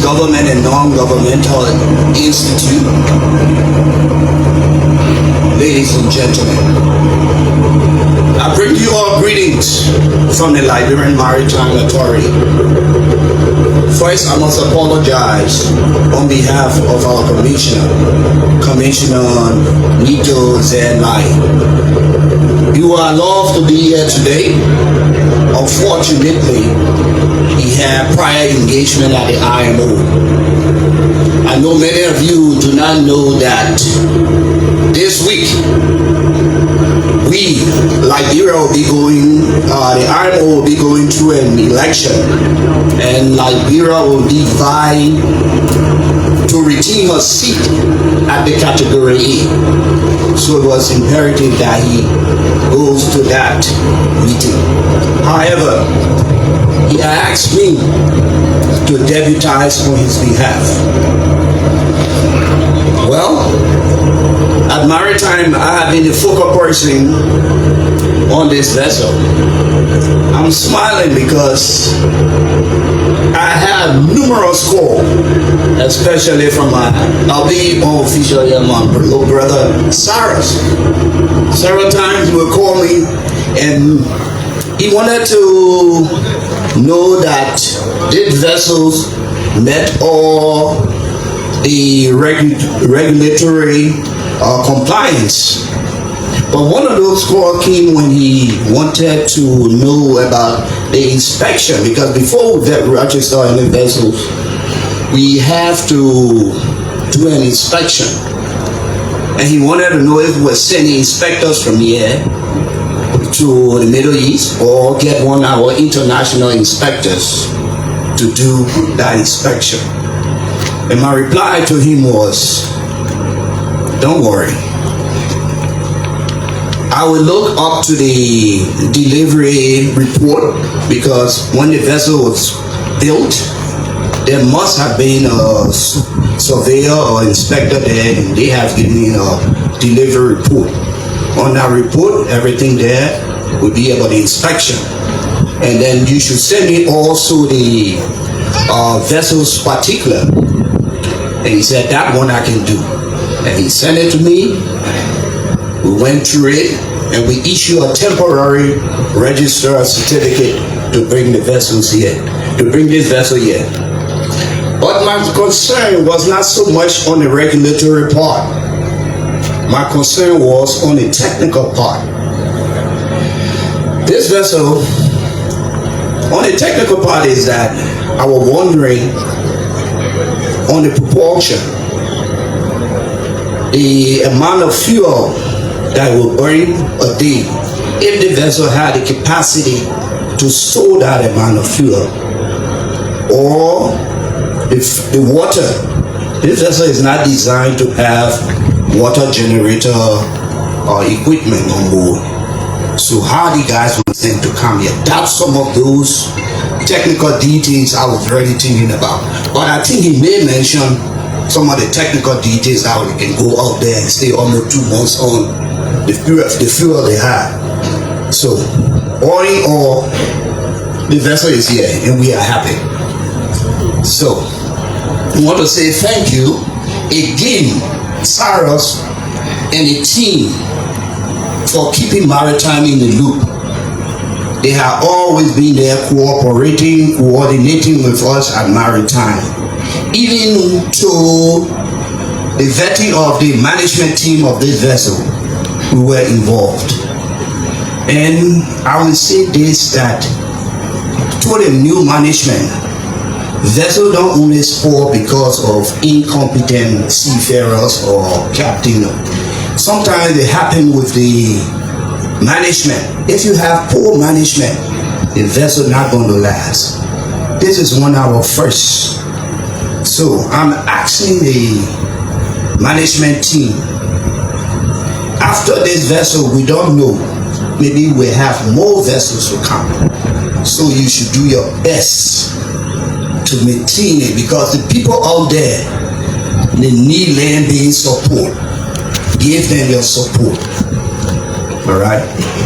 government and non-governmental institute, ladies and gentlemen, I bring you all greetings from the Liberian Maritime Authority. First, I must apologize on behalf of our Commissioner Nito Zenlai. You are loved to be here today. Unfortunately, he had prior engagement at the IMO. I know many of you do not know that this week, we, Liberia, will be going, the IMO will be going through an election, and Liberia will be vying to retain her seat at the category A. So it was imperative that he goes to that meeting. However, he asked me to deputize on his behalf. Well, at Maritime, I have been the focal person on this vessel. I'm smiling because I have numerous calls, especially from my LIB unofficial my little brother Cyrus. Several times he would call me and he wanted to know that these vessels met all the regulatory compliance. But one of those calls came when he wanted to know about the inspection, because before we register any vessels, we have to do an inspection. And he wanted to know if we're sending inspectors from here to the Middle East or get one of our international inspectors to do that inspection. And my reply to him was, don't worry. I will look up to the delivery report, because when the vessel was built, there must have been a surveyor or inspector there, and they have given me a delivery report. On that report, everything there will be about the inspection. And then you should send me also the vessel's particular. And he said, that one I can do. And he sent it to me. We went through it, and we issue a temporary register certificate to bring the vessels here, to bring this vessel here. But my concern was not so much on the regulatory part. My concern was on the technical part. This vessel, on the technical part, is that I was wondering on the propulsion, the amount of fuel that will burn a day, if the vessel had the capacity to store that amount of fuel, or if the water, this vessel is not designed to have water generator or equipment on board. So how the guys were sent to come here? That's some of those technical details I was already thinking about. But I think he may mention some of the technical details, how we can go out there and stay almost 2 months on the fuel they have. So all in all, the vessel is here and we are happy. So I want to say thank you again, Cyrus and the team, for keeping Maritime in the loop. They have always been there cooperating, coordinating with us at Maritime. Even to the vetting of the management team of this vessel, we were involved. And I will say this, that to the new management, vessel don't only spoil because of incompetent seafarers or captain. Sometimes it happens with the management. If you have poor management, the vessel not going to last. This is one of our first. So I'm asking the management team, after this vessel, we don't know, maybe we have more vessels to come. So you should do your best to maintain it, because the people out there, they need land-based support. Give them your support. All right?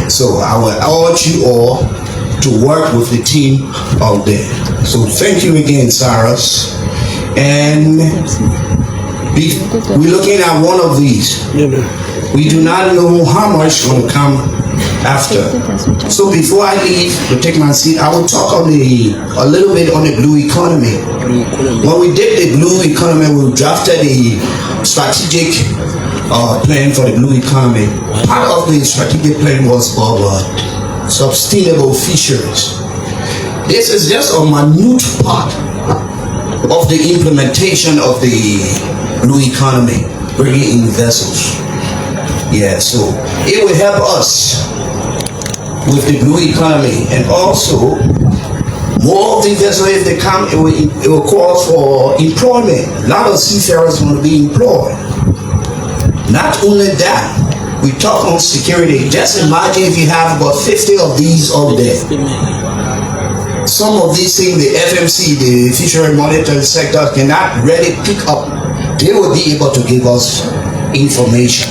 So I will urge you all to work with the team out there. So thank you again, Cyrus. and we're looking at one of these. We do not know how much will come after. So before I leave to take my seat, I will talk on a little bit on the blue economy. When we did the blue economy, we drafted a strategic plan for the blue economy. Part of the strategic plan was for sustainable fisheries. This is just a minute part of the implementation of the blue economy, bringing in vessels. Yeah, so it will help us with the blue economy, and also more of the vessels, if they come, it will call for employment. A lot of seafarers want to be employed. Not only that, we talk on security. Just imagine if you have about 50 of these out there. Some of these things, the FMC, the fishery monitoring sector, cannot really pick up. They will be able to give us information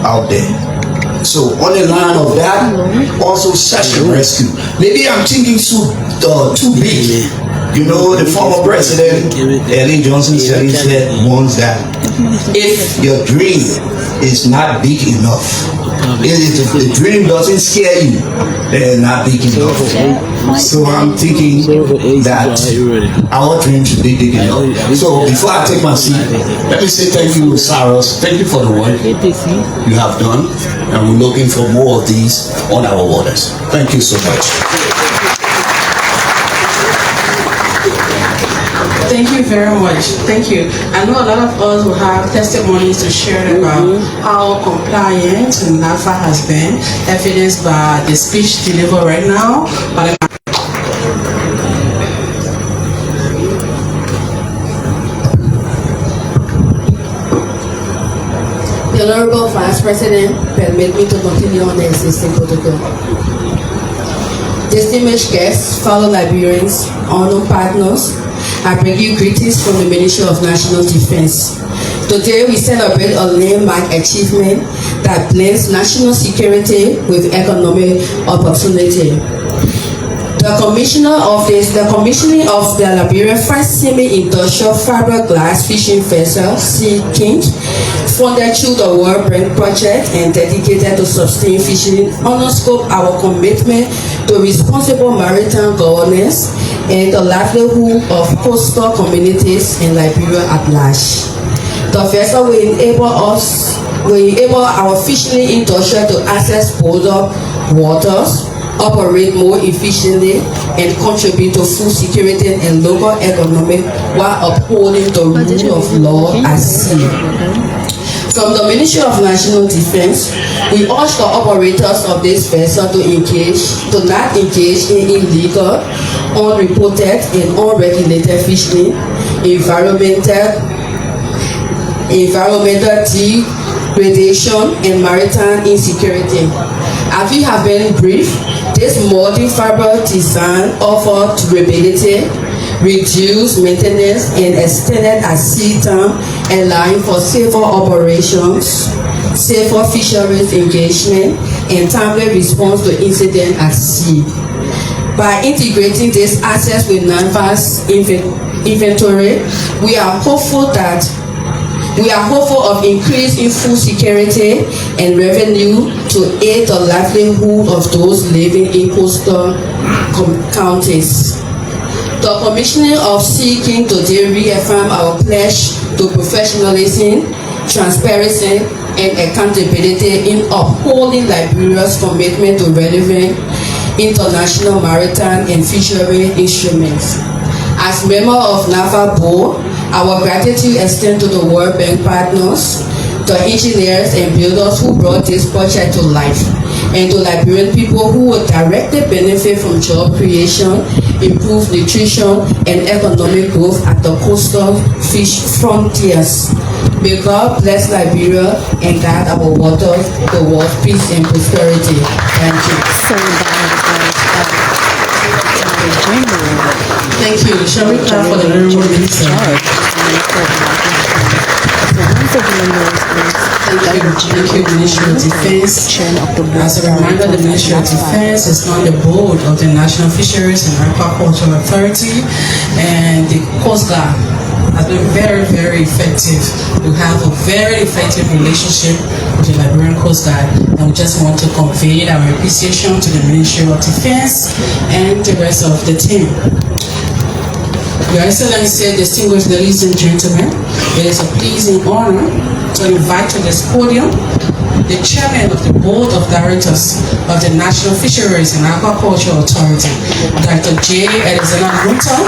out there. So on the line of that, also search and rescue. Maybe I'm thinking too big. You know, the former president, LIB said once that if your dream is not big enough, if the dream doesn't scare you, then not big enough. So I'm thinking that our dream should be big enough. So before I take my seat, let me say thank you, Cyrus. Thank you for the work you have done, and we're looking for more of these on our waters. Thank you so much. Thank you very much. Thank you. I know a lot of us will have testimonies to share about how compliant NAFA has been, evidenced by the speech delivered right now. But the Honorable Vice President, permit me to continue on the existing protocol. Distinguished guests, fellow Liberians, honored partners, I bring you greetings from the Ministry of National Defense. Today we celebrate a landmark achievement that blends national security with economic opportunity. The commissioning of the Liberia first semi-industrial fiberglass fishing vessel, Sea King, funded through the World Bank project and dedicated to sustain fishing, underscore our commitment to responsible maritime governance and the livelihood of coastal communities in Liberia at large. The vessel will enable our fishing industry to access bolder waters, operate more efficiently, and contribute to food security and local economy while upholding the rule of law at sea. From the Ministry of National Defense, we urge the operators of this vessel to not engage in illegal, unreported, and unregulated fishing, environmental degradation, and maritime insecurity. As we have been briefed, this modern fiber design offers durability, reduced maintenance, and extended at sea time, allowing for safer operations, safer fisheries engagement, and timely response to incidents at sea. By integrating this assets with NAFA's inventory, we are hopeful of increase in food security and revenue to aid the livelihood of those living in coastal counties. The commissioning of Sea King today reaffirm our pledge to professionalism, transparency, and accountability in upholding Liberia's commitment to relevant international maritime and fishery instruments. As member of NAFA board, our gratitude extends to the World Bank partners, the engineers and builders who brought this project to life, and to Liberian people who will directly benefit from job creation, improved nutrition, and economic growth at the coastal fish frontiers. May God bless Liberia and guide our waters towards peace and prosperity. Thank you. Thank you. Shall we clap for the Honorable Minister? Thank you, Ministry of Defense. As a reminder, the Ministry of Defense is on the board of the National Fisheries and Aquaculture Authority and the Coast Guard. has been very, very effective. We have a very effective relationship with the Liberian Coast Guard, and we just want to convey our appreciation to the Ministry of Defense and the rest of the team. Your Excellency, distinguished ladies and gentlemen, it is a pleasing honor to invite to this podium the Chairman of the Board of Directors of the National Fisheries and Aquaculture Authority, Dr. J. Alexander Gunter,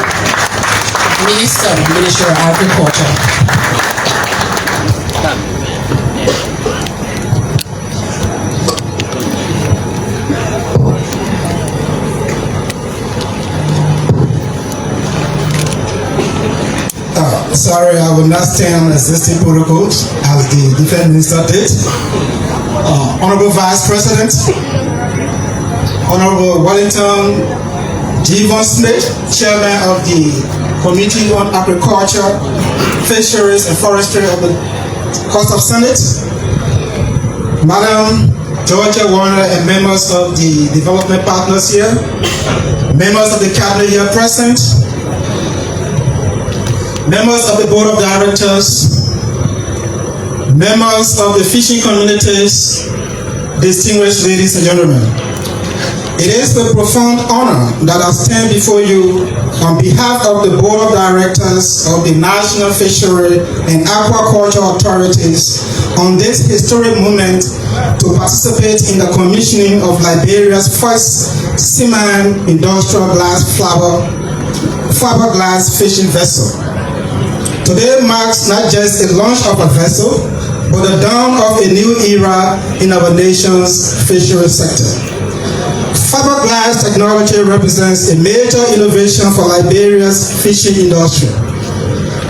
Minister, Ministry of Agriculture. Sorry, I will not stand on existing protocols as the Defense Minister did. Honorable Vice President, Honorable Wellington G. Von Smith, Chairman of the Committee on Agriculture, Fisheries and Forestry of the House of Senate, Madam Georgia Warner and members of the development partners here, members of the Cabinet here present, members of the Board of Directors, members of the fishing communities, distinguished ladies and gentlemen. It is with profound honor that I stand before you on behalf of the Board of Directors of the National Fishery and Aquaculture Authorities on this historic moment to participate in the commissioning of Liberia's first seaman industrial glass fiberglass fishing vessel. Today marks not just the launch of a vessel, but the dawn of a new era in our nation's fishery sector. Fiberglass technology represents a major innovation for Liberia's fishing industry.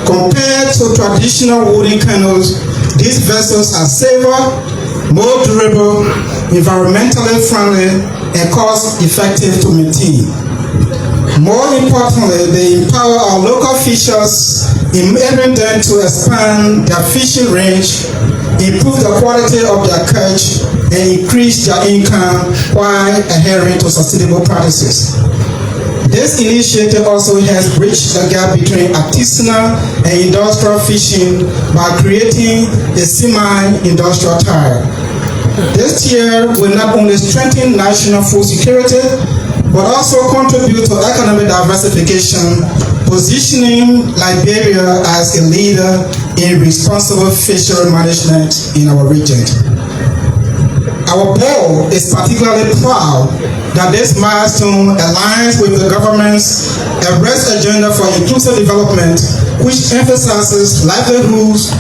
Compared to traditional wooden canoes, these vessels are safer, more durable, environmentally friendly, and cost-effective to maintain. More importantly, they empower our local fishers, enabling them to expand their fishing range, improve the quality of their catch, and increase their income while adhering to sustainable practices. This initiative also has bridged the gap between artisanal and industrial fishing by creating a semi-industrial tire. This tier will not only strengthen national food security, but also contribute to economic diversification, positioning Liberia as a leader in responsible fishery management in our region. Our board is particularly proud that this milestone aligns with the government's Arrest agenda for inclusive development, which emphasizes livelihoods,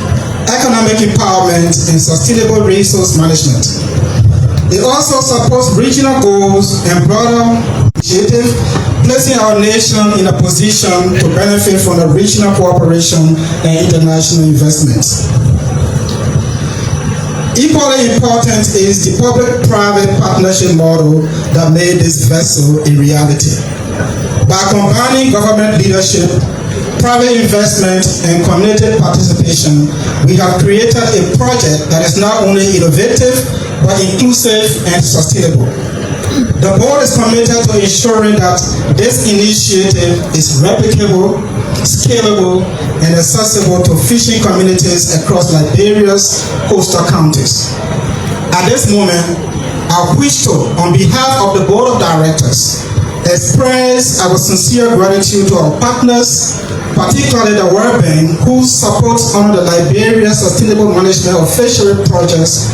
economic empowerment, and sustainable resource management. It also supports regional goals and broader initiatives, placing our nation in a position to benefit from the regional cooperation and international investments. Equally important is the public-private partnership model that made this vessel a reality. By combining government leadership, private investment, and community participation, we have created a project that is not only innovative, but inclusive and sustainable. The board is committed to ensuring that this initiative is replicable, scalable, and accessible to fishing communities across Liberia's coastal counties. At this moment, I wish to, on behalf of the Board of Directors, express our sincere gratitude to our partners, particularly the World Bank, whose support under the Liberia Sustainable Management of Fishery Projects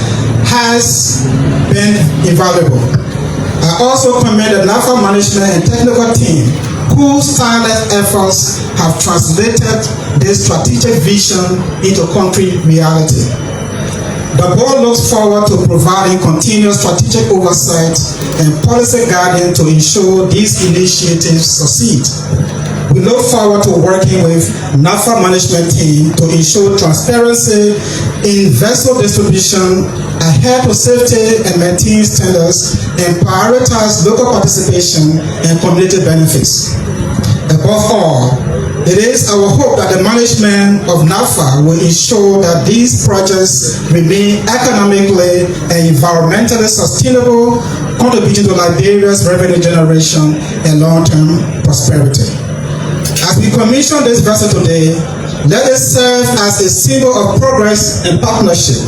has been invaluable. I also commend the NAFA management and technical team whose tireless efforts have translated this strategic vision into concrete reality. The board looks forward to providing continuous strategic oversight and policy guidance to ensure these initiatives succeed. We look forward to working with NAFA management team to ensure transparency in vessel distribution, adhere to safety and maintain standards, and prioritize local participation and community benefits. Above all, it is our hope that the management of NAFA will ensure that these projects remain economically and environmentally sustainable, contributing to Liberia's revenue generation and long-term prosperity. As we commission this vessel today, Let it serve as a symbol of progress and partnership.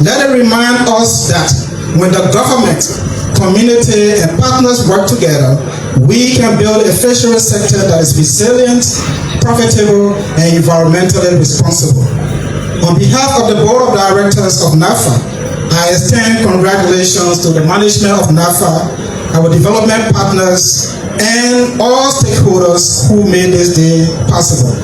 Let it remind us that when the government, community, and partners work together, we can build a fisheries sector that is resilient, profitable, and environmentally responsible. On behalf of the Board of Directors of NAFA, I extend congratulations to the management of NAFA, our development partners, and all stakeholders who made this day possible.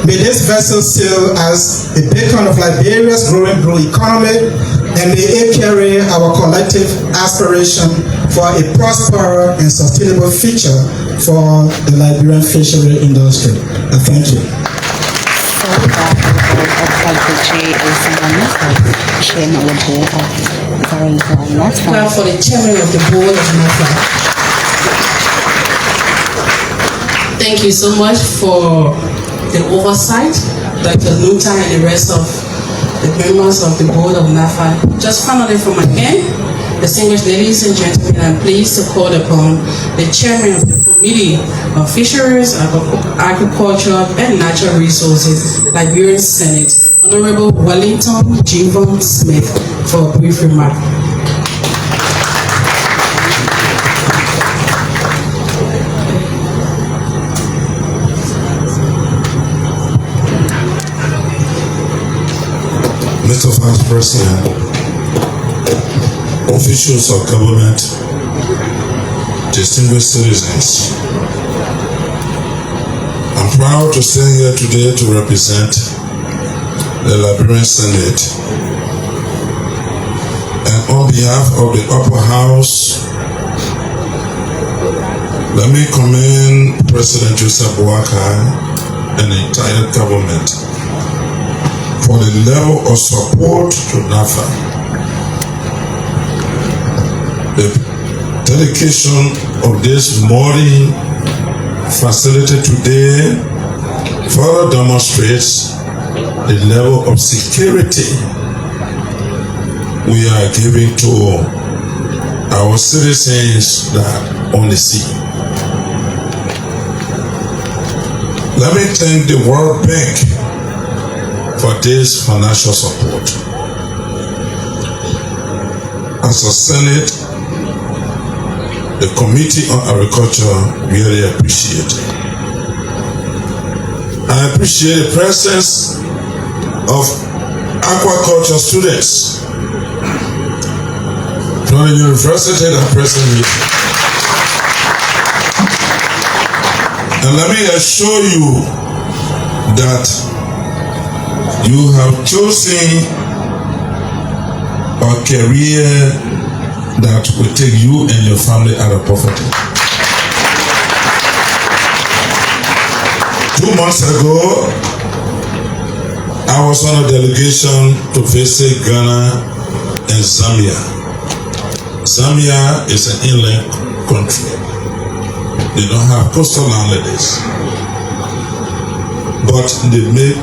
May this vessel serve as a beacon of Liberia's growing blue economy, and may it carry our collective aspiration for a prosperous and sustainable future for the Liberian fishery industry. Thank you. Now for the chairman of the board of NAFA. Thank you so much for the oversight, Dr. Nuta and the rest of the members of the board of NAFA. Just finally from my end, distinguished ladies and gentlemen, I'm pleased to call upon the chairman of the Committee of Fisheries, Agriculture and Natural Resources, Liberian Senate, Honorable Wellington Javon Smith, for a brief remark. Mr. Vice President, officials of government, distinguished citizens, I'm proud to stand here today to represent the Liberian Senate, and on behalf of the upper house, let me commend President Joseph Boakai and the entire government for the level of support to NAFA. The dedication of this morning facility today further demonstrates the level of security we are giving to our citizens that on the sea. Let me thank the World Bank for this financial support. As a Senate, the Committee on Agriculture really appreciate it. I appreciate the presence of aquaculture students from the university that present here. And let me assure you that you have chosen a career that will take you and your family out of poverty. 2 months ago, I was on a delegation to visit Ghana and Zambia. Zambia is an inland country. They don't have coastal landladies, but they make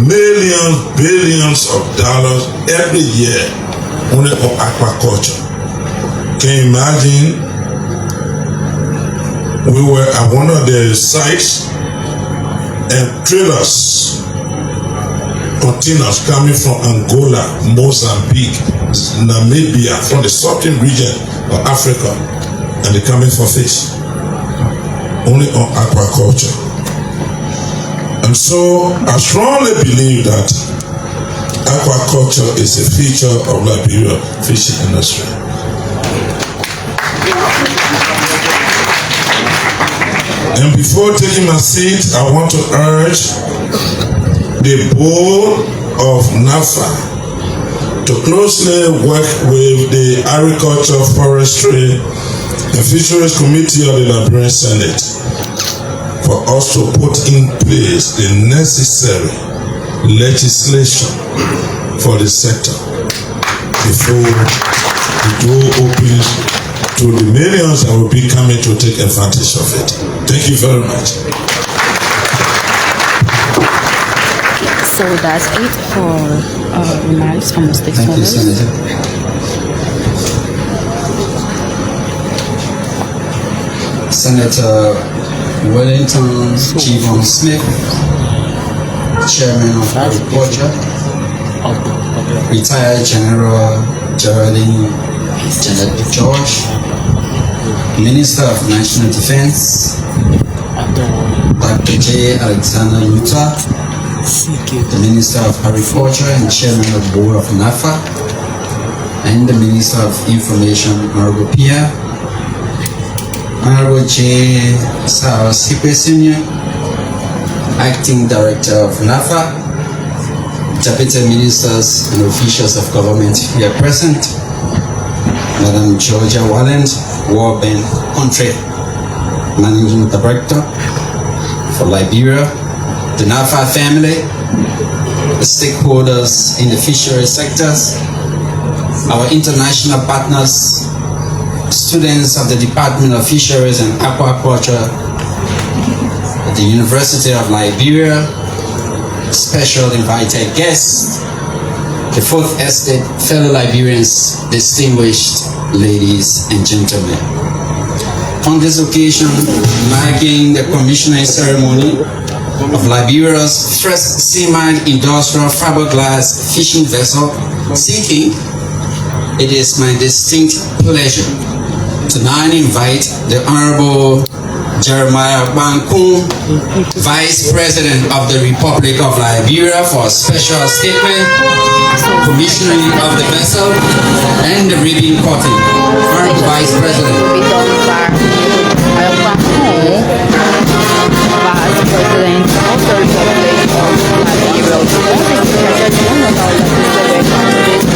millions, billions of dollars every year only on aquaculture. Can you imagine? We were at one of the sites and trailers, containers coming from Angola, Mozambique, Namibia, from the southern region of Africa, and they're coming for fish. Only on aquaculture. And so I strongly believe that aquaculture is a feature of Liberia fishing industry. And before taking my seat, I want to urge the board of NAFA to closely work with the Agriculture, Forestry, and Fisheries Committee of the Liberian Senate for us to put in place the necessary legislation for the sector before the door opens to the millions that will be coming to take advantage of it. Thank you very much. So that's it for remarks from the stakeholders. Thank you, Senator. Senator Wellington Javon Smith. Chairman of Agriculture, retired General Geraldine Janet George, Minister of National Defense, Dr. J. Alexander Utah, the Minister of Agriculture and Chairman of the Board of NAFA, and the Minister of Information, Honorable Pier, Honorable J. Sarah Sipe Sr., Acting Director of NAFA, Deputy Ministers and officials of government here present, Madam Georgia Walland, World Bank Country Managing Director for Liberia, the NAFA family, the stakeholders in the fishery sectors, our international partners, students of the Department of Fisheries and Aquaculture at the University of Liberia, special invited guests, the Fourth Estate, fellow Liberians, distinguished ladies and gentlemen. On this occasion, marking the commissioning ceremony of Liberia's first seaman industrial fiberglass fishing vessel, Sea King, it is my distinct pleasure to now invite the Honorable Jeremiah Koung, Vice President of the Republic of Liberia, for a special statement, commissioning of the vessel, and the ribbon cutting. Honorable Vice President. Vice President of the Republic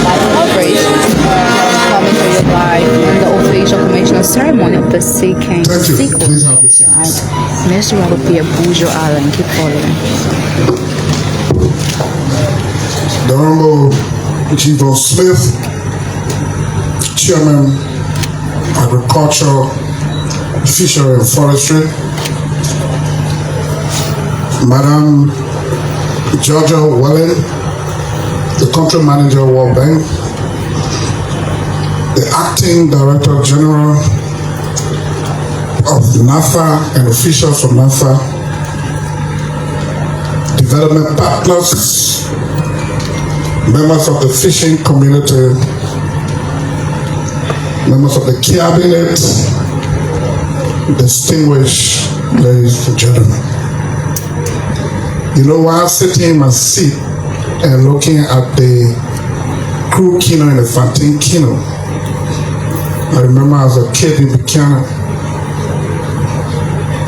of Liberia, coming to you live on the official commissioning ceremony of the Sea King. Thank you. Please have a seat. Mesurado Pier, Bushrod Island. Keep following. The Honorable Chief Smith, Chairman, Agriculture, Fishery and Forestry, Madam Georgia Walland, the Country Manager, World Bank, the Acting Director General of NAFA and officials from NAFA, development partners, members of the fishing community, members of the cabinet, distinguished ladies and gentlemen. You know, while sitting in my seat and looking at the crew kino and the Fantin kino, I remember as a kid in Buchanan,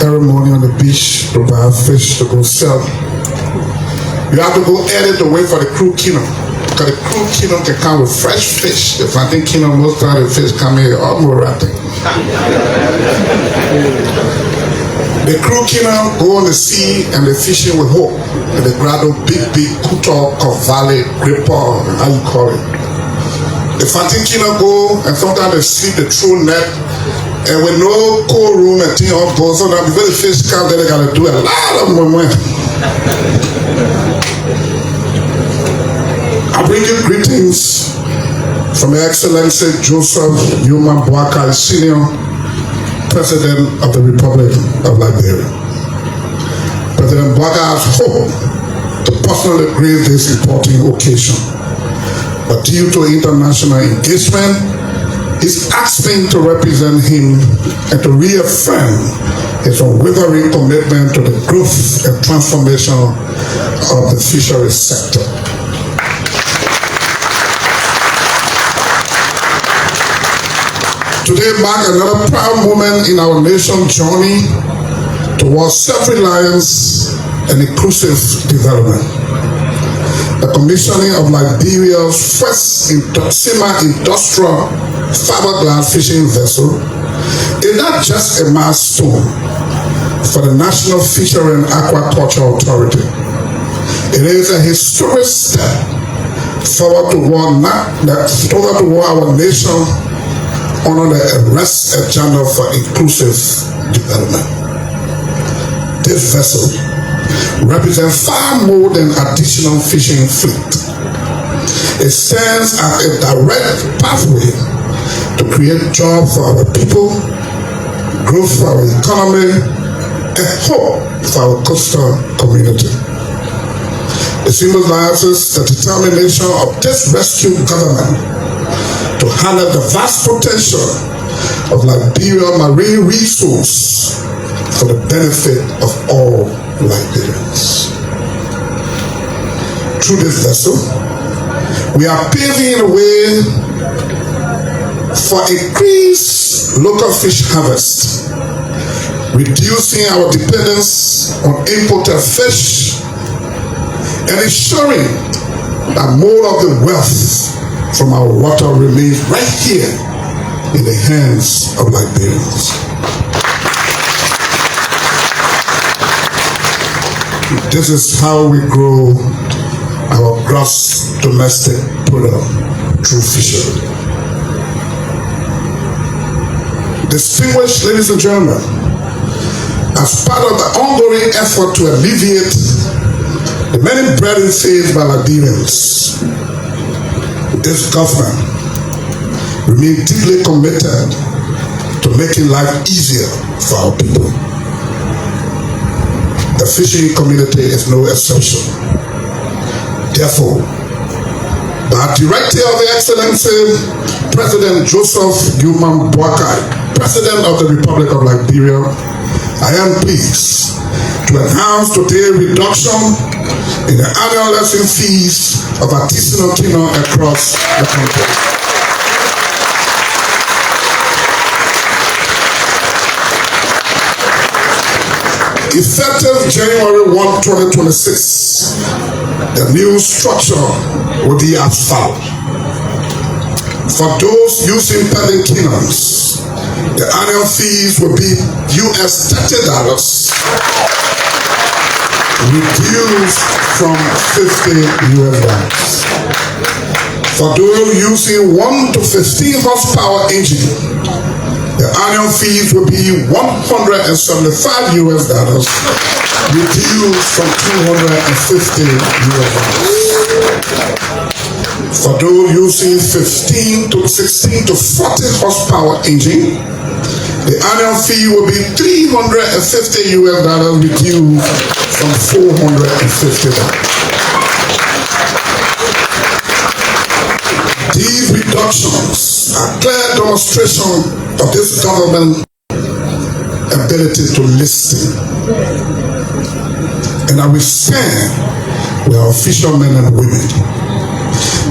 every morning on the beach to buy fish to go sell. You have to go edit to wait for the crew kino, because the crew kino can come with fresh fish. The Fantin kino, most of the fish come here all more rotting. The crew kino go on the sea and they fishing with hook. And they grab those big kuto, kavale, gripper, how you call it. The Fantin kino go and sometimes they sleep the true net. And with no cold room and thing on board, so that before the fish come, then they gotta do a lot of movement. I bring you greetings from Your Excellency Joseph Yuma Boakai Sr., President of the Republic of Liberia. President Boakai has hoped to personally grace this important occasion, but due to international engagement, he's asked me to represent him and to reaffirm his unwavering commitment to the growth and transformation of the fisheries sector. Today marks another proud moment in our nation's journey towards self-reliance and inclusive development. The commissioning of Liberia's first semi-industrial fiberglass fishing vessel is not just a milestone for the National Fishery and Aquaculture Authority. It is a historic step forward toward our nation on the arrest agenda for inclusive development. This vessel represents far more than additional fishing fleet. It stands as a direct pathway to create jobs for our people, growth for our economy, and hope for our coastal community. It symbolizes the determination of this rescue government to harness the vast potential of Liberia marine resource for the benefit of all Liberians. Through this vessel, we are paving the way for increased local fish harvest, reducing our dependence on imported fish, and ensuring that more of the wealth from our water remains right here in the hands of Liberians. This is how we grow our gross domestic product through fishery. Distinguished ladies and gentlemen, as part of the ongoing effort to alleviate the many burdens faced by Liberians, this government remains deeply committed to making life easier for our people. The fishing community is no exception. Therefore, by directive of the Excellency President Joseph Gilman Boakai, President of the Republic of Liberia, I am pleased to announce today reduction in the annual lesson fees of artisanal tuna across the country. Effective January 1, 2026, the new structure will be as follows. For those using pending canoes, the annual fees will be US $30, reduced from $50. For those using 1 to 15 horsepower engine, the annual fees will be $175, reduced from $250. For those using 15 to 16 to 40 horsepower engine, the annual fee will be $350, reduced from $450. These reductions are clear demonstration of this government ability to listen. And I will stand with our fishermen and women.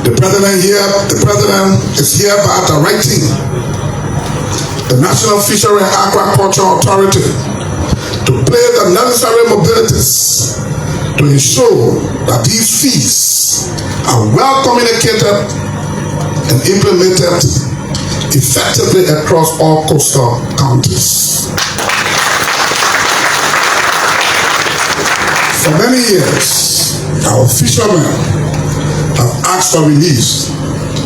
The president is hereby directing the National Fishery and Aquaculture Authority to play the necessary mobilities to ensure that these fees are well communicated and implemented effectively across all coastal counties. For many years, our fishermen have asked for release,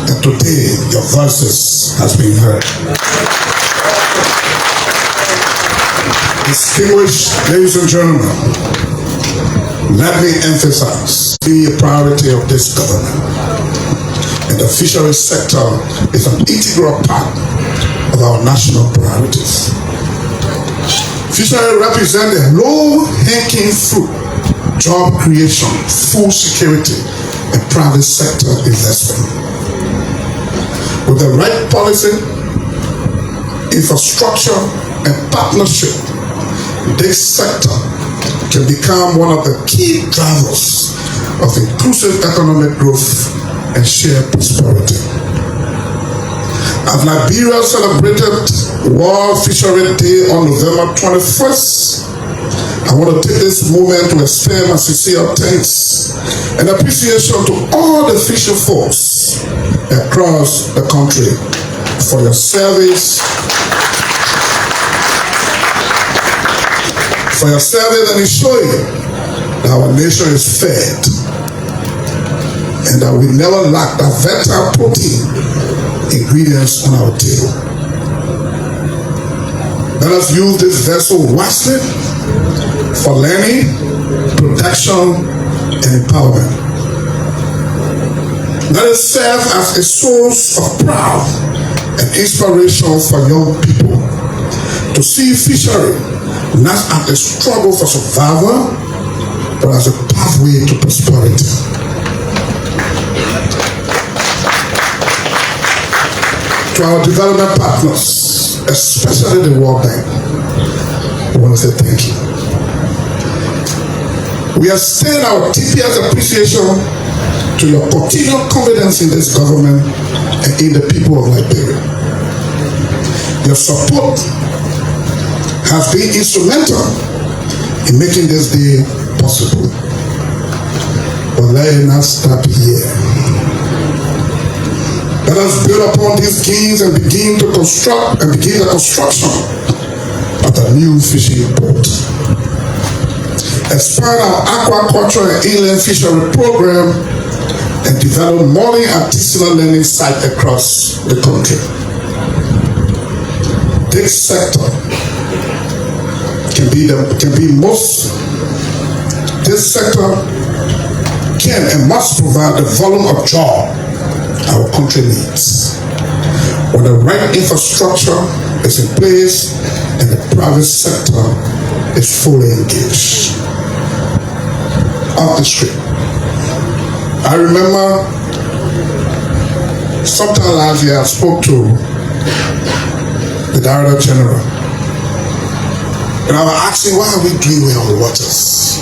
and today your voices has been heard. Distinguished ladies and gentlemen, let me emphasize the priority of this government. And the fishery sector is an integral part of our national priorities. Fishery represents a low-hanging fruit, job creation, food security, and private sector investment. With the right policy, infrastructure, and partnership, this sector can become one of the key drivers of inclusive economic growth and shared prosperity. As Liberia celebrated World Fishery Day on November 21st, I want to take this moment to extend my sincere thanks and appreciation to all the fishing folks across the country for your service, and ensuring that our nation is fed and that we never lack that vital protein ingredients on our table. Let us use this vessel wisely for learning, protection, and empowerment. Let it serve as a source of pride and inspiration for young people to see fishery not as a struggle for survival, but as a pathway pathway to prosperity. To our development partners, especially the World Bank, I want to say thank you. We extend our deepest appreciation to your continued confidence in this government and in the people of Liberia. Your support has been instrumental in making this day possible. But let us not stop here. Let us build upon these gains and begin the construction of a new fishing port. Expand our aquaculture and inland fishery program and develop modern artisanal learning sites across the country. This sector can and must provide the volume of job our country needs. When the right infrastructure is in place and the private sector is fully engaged. Off the street. I remember sometime last year I spoke to the Director General and I was asking why are we doing well on the waters?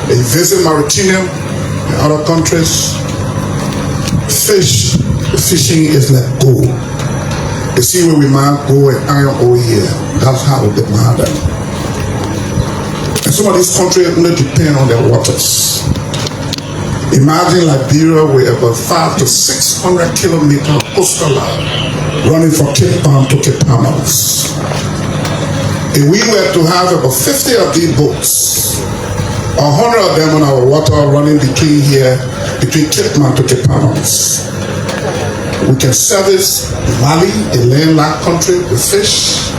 They visit Mauritania and other countries. Fishing is like gold. You see where we mine gold and iron ore here. That's how we mine them. And some of these countries only depend on their waters. Imagine Liberia with about 500 to 600 kilometers of coastal line running from Cape Town to Cape Palmas. If we were to have about 50 of these boats, 100 of them on our water running between Cape Town to Cape Palmas, we can service Mali, a landlocked country, with fish.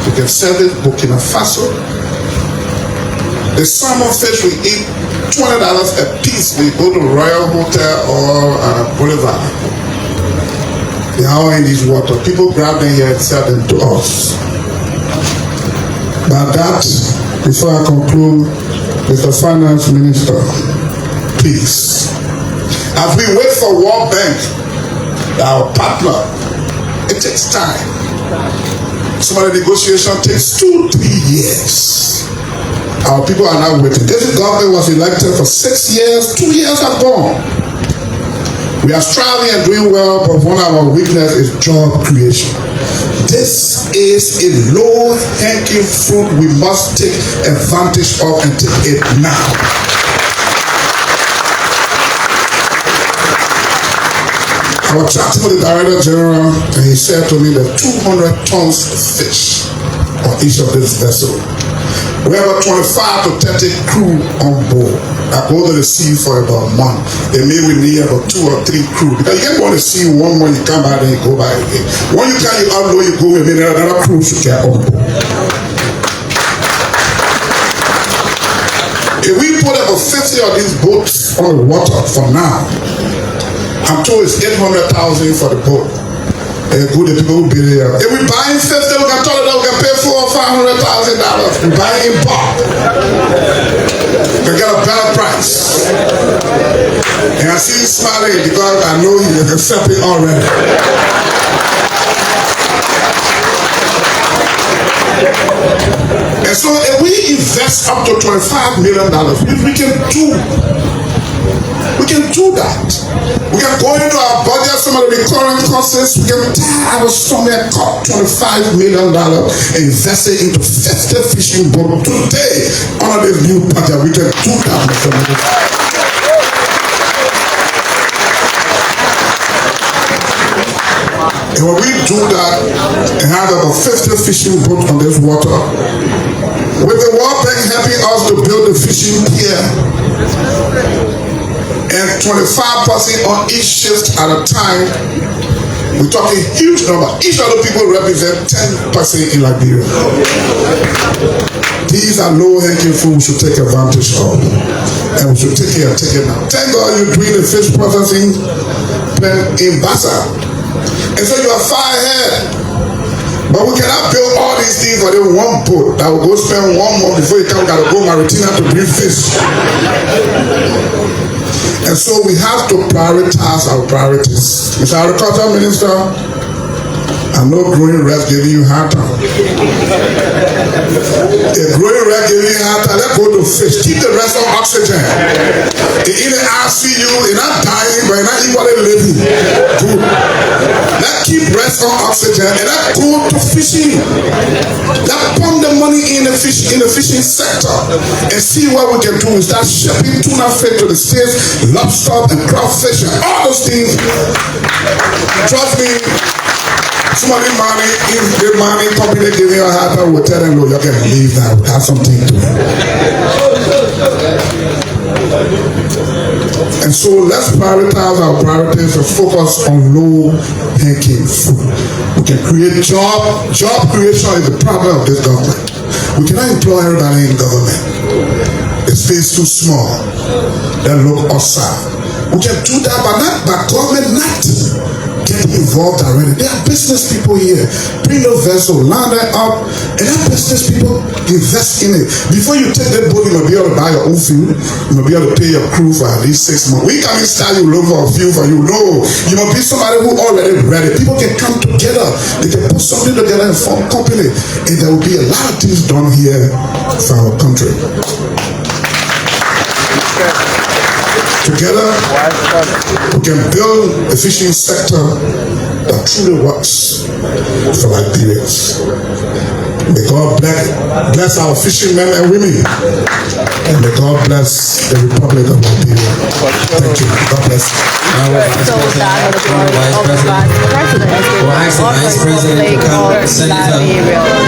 We can service Burkina Faso. The salmon fish we eat $20 a piece. We go to Royal Hotel or Boulevard. They are all in this water. People grab them here and sell them to us. But that, before I conclude, Mr. Finance Minister, please, as we wait for World Bank, our partner, it takes time. Some of the negotiation takes 2-3 years. Our people are now waiting. This government was elected for 6 years, 2 years have gone. We are striving and doing well, but one of our weaknesses is job creation. This is a low-hanging fruit we must take advantage of and take it now. I was chatting with the Director General and he said to me that 200 tons of fish on each of these vessels. We have about 25 to 30 crew on board. I go to the sea for about a month. They may we need about 2 or 3 crew. Because you can't go to the sea one month, you come back and you go back again. When you can, you outload, you go, and then another crew should get on board. If we put about 50 of these boats on the water for now, I'm told it's 800,000 for the boat. And good, the people will be there. If we buy in 50, we can tell them we can pay $400,000 or $500,000. We buy in bulk. We can get a better price. And I see you smiling because I know you accept it already. And so if we invest up to $25 million, we can do that. We can go into our budget, some of the recurring costs, we can tie our stomach up $25 million and invest it into 50 fishing boats today. Under this new budget, we can do that, Mr. Minister. And when we do that and have about 50 fishing boats on this water, with the World Bank helping us to build the fishing pier, and 25% on each shift at a time, we're talking huge number. Each of the people represent 10% in Liberia. These are low-hanging fruit we should take advantage of. And we should take it now. Thank God you're doing the fish processing plant in Bassa. And so you are far ahead. But we cannot build all these things for the one boat that will go spend 1 month before you come. Got to go Maritima to bring fish. And so we have to prioritize our priorities. Mr. Agriculture Minister, I know growing rest giving you hard time. If growing rest giving you hard time, let's go to fish. Keep the rest on oxygen. In the ICU, you're not dying, but you're not even living. Good. Let's keep rest on oxygen and let's go to fishing. Let's pump the money in the fishing sector and see what we can do. We start shipping tuna fish to the States, lobster and crawfish and all those things. Trust me. Somebody money, if the money company giving you a hard time, we'll tell them, look, you can leave now, we have something to do. And so let's prioritize our priorities and focus on low-hanging fruit. We can create job creation is the problem of this government. We cannot employ everybody in government. The space too small. They look outside. We can do that, but not by government not get involved already. There are business people here. Bring your vessel, land it up, and let business people invest in it. Before you take that boat, you must be able to buy your own fuel. You must be able to pay your crew for at least 6 months. We can't start you look for a fuel for you. No, you must be somebody who already ready. People can come together. They can put something together and form a company, and there will be a lot of things done here for our country. Together, we can build a fishing sector that truly works for Liberians. May God bless our fishermen and women, and may God bless the Republic of Liberia. Thank you. God bless you. Vice President, Senator,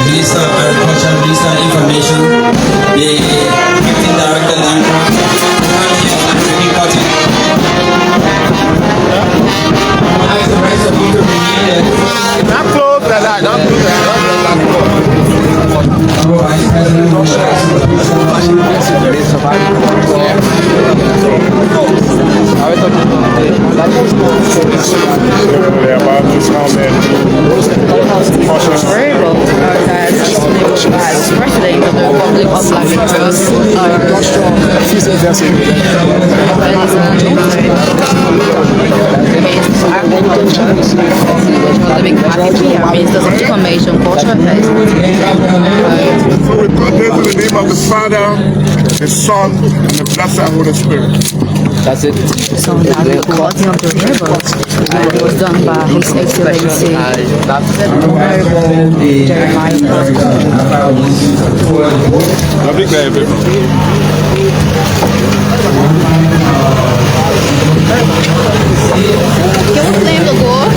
Minister of Agriculture, Minister of Information, the Acting Director, Not close like that, not close like As President of the Republic of Liberia, Ministers of Information, Culture and Health. So we pray in the name of the Father, the Son, and the Blessed Holy Spirit. That's it. So now the recording of the river was done by His Excellency Honorable Jeremiah Can we name the goal?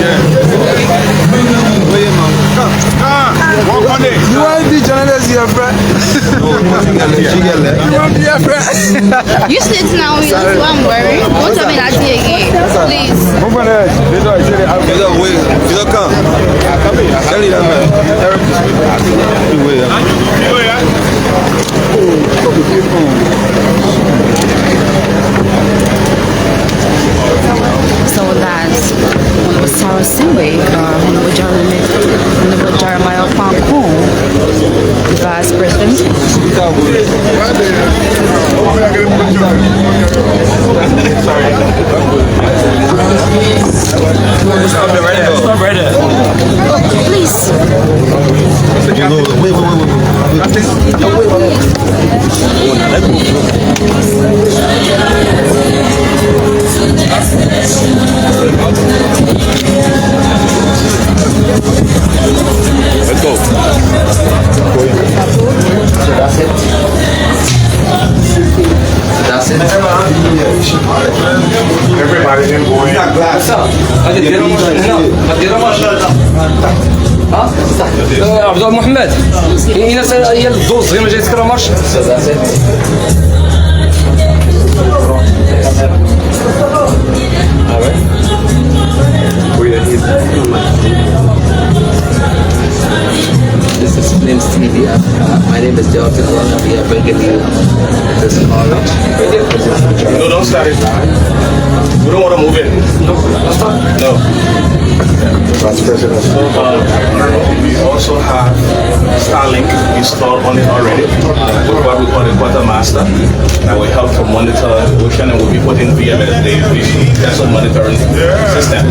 Walk on it. You want to be journalist here, friend? You want to be a friend? You sit now, you know what I'm wearing. Don't tell me that again, please. Move on there. You don't come. Tell you that, man. So that's Honorable Sarah Sinway, Honorable Jeremiah Koung, the Vice President. Please. Let's go. That's it. That's it. Everybody in boy. You got glass. عبد محمد هي الدوز غير ما جاي تكرا مارش This is Flames TV. My name is Dr. Alana. We are bringing you this college. No, don't start it. We don't want to move it. No. Vice President. We also have Starlink installed on it already. With what we call the quartermaster that will help to monitor the ocean, and we'll be putting VMS, the vessel monitoring system.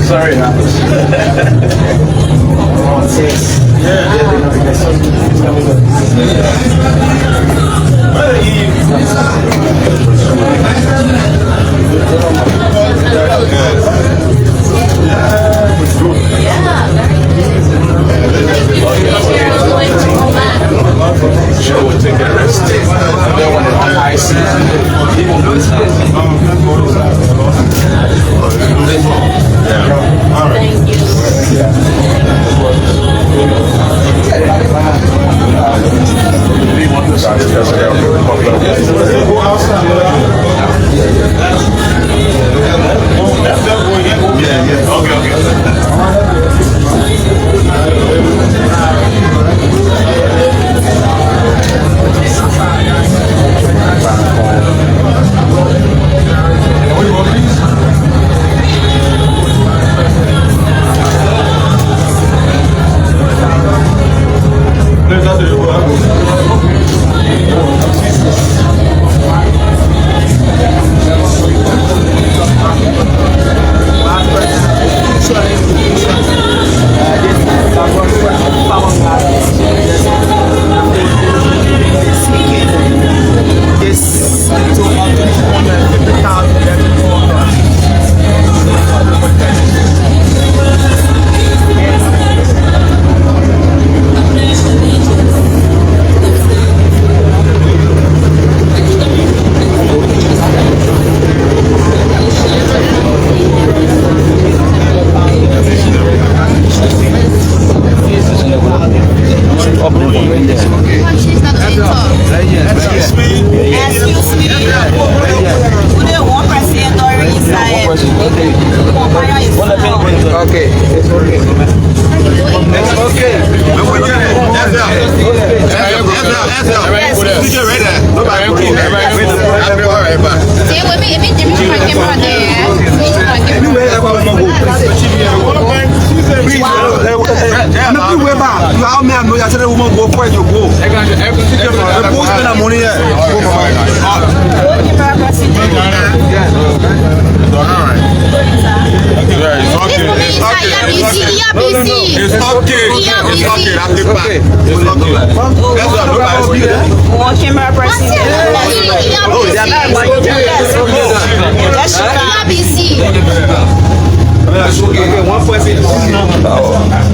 Sorry. Sure, we'll take a rest. And then when it's high season, Thank you. we want to start this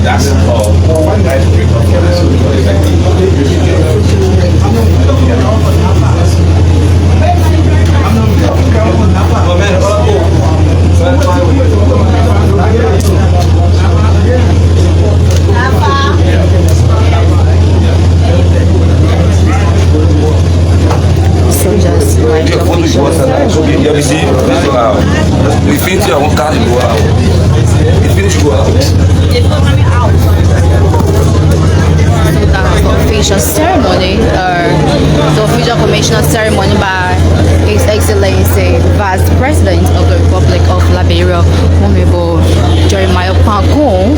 That's all. Official ceremony, the official commissioner ceremony by His Excellency Vice President of the Republic of Liberia, Honorable Jeremiah Koung.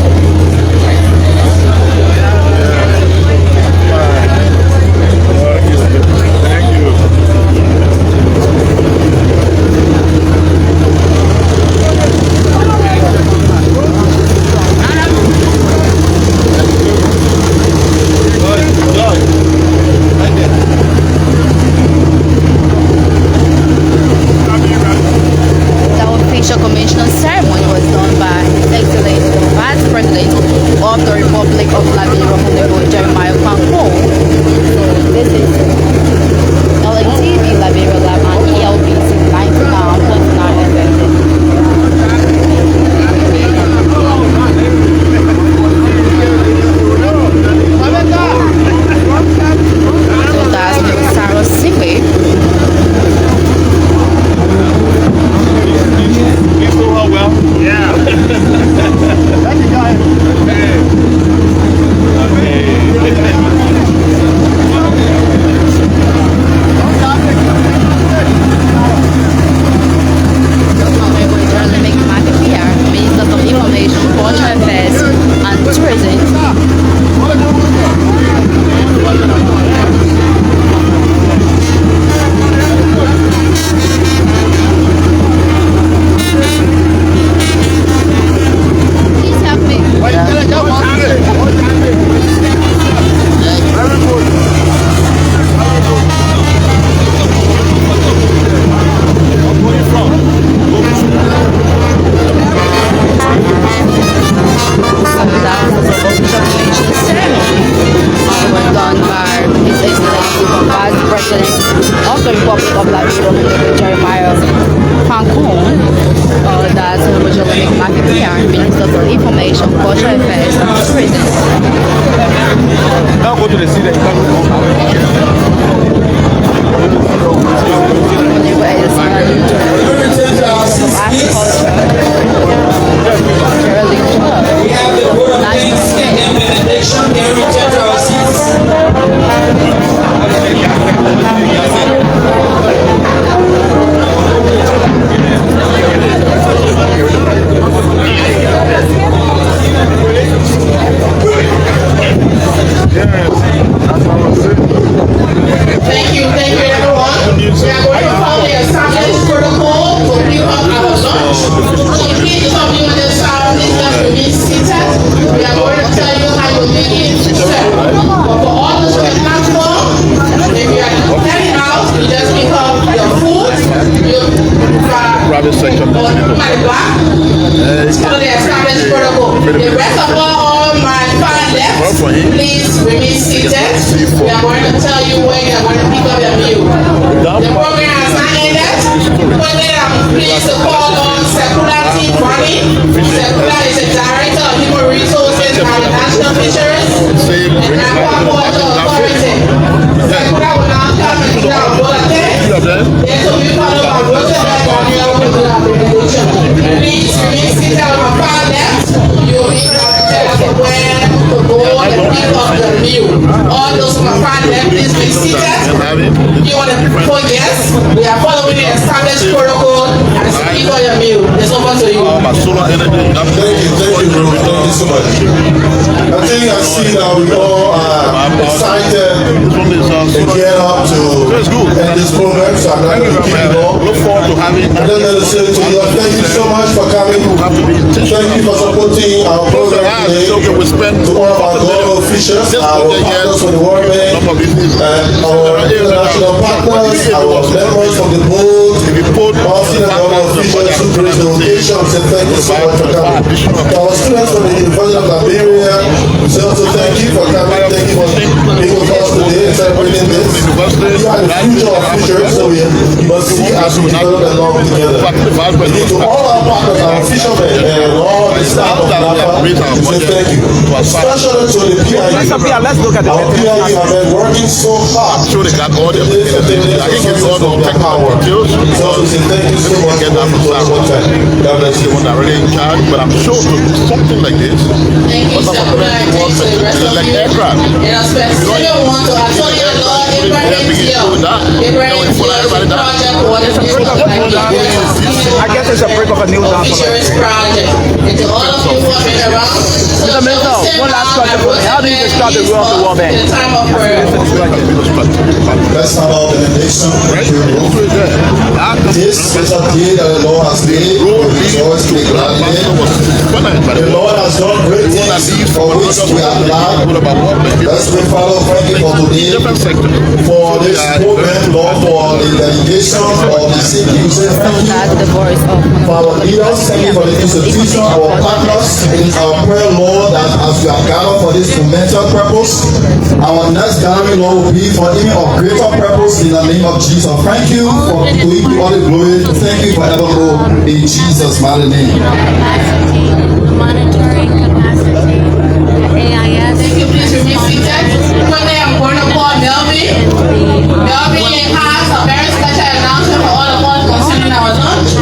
The official commissioner ceremony was done by Thank you everyone. We are going to follow the established protocol to pick up our lunch. So please come in the sound, please just remain seated. We are going to tell you how you make it yourself. But for all the street platform, if you are heading out, you just pick up your food, my back. Follow the established protocol. The rest of all my far left, please remain seated. We are going to tell you where you are going to pick up your meal. The program has not ended. I'm pleased to call on Secular Team Running. Secular is the Director of Human Resources and the National Fisheries and Aquaculture Authority. Secular will now come and do our bulletin. Then so we follow our bulletin on your presentation. Please remain seated on my far left. You will be able to tell us where to go and pick up your meal. All those on my far left, please be seated. You want to vote yes? We are following the established protocol and speak on your meal. It's over to you. Thank you, bro. Thank you so much. I think I see that we all are excited to get up to end this program, so I'm not going to keep it long. Look forward to having. I don't know to say to you, thank you so much for coming. Thank you for supporting our program today. To all of our global officials, our partners from the World Bank, our international partners, our members from the board, all senior government officials who praise the occasion. Say thank you so much for coming. To our students from the University of Liberia, we say also thank you for coming. Thank you for being with us today and celebrating this. You are the future of futures, so we must see as we develop along together. To all our partners, our fishermen, and all the staff of NAFA, we say thank you. Especially to the PIU. Let's look at the PIU have been working so hard. I'm sure they got all the I can give you all the technical details. So we say thank you so much. Get that from God bless you. One that really in charge, but I'm sure to do something like this. Thank you, Secular, and thanks to the rest of like you. aircraft. And especially want to Antonio Lord Abraham here. Abraham project coordinator of I guess it's a break of a new Fisheries project. And to all of you who have been around, so one last question for me. How do you describe the role of the World Bank? the time of prayer. Let's have our benediction. This is a day that the Lord has made. We rejoice to be glad in it. The Lord has done great things for which we are glad. Let's pray, Father, thank you for today, for this program, Lord, for the delegation of the sick users. For our leaders, thank you for the institution, our partners. It is our prayer, Lord, that as we are gathered for this momentous purpose, our next gathering, Lord, will be for even of greater purpose in the name of Jesus. Thank you for doing all the glory. Thank you forevermore in Jesus' mighty name. Monitoring capacity, AIS. Thank you, please remain seated. Today I'm going to call Melvin. Melvin has a very special announcement for all of us concerning our lunch.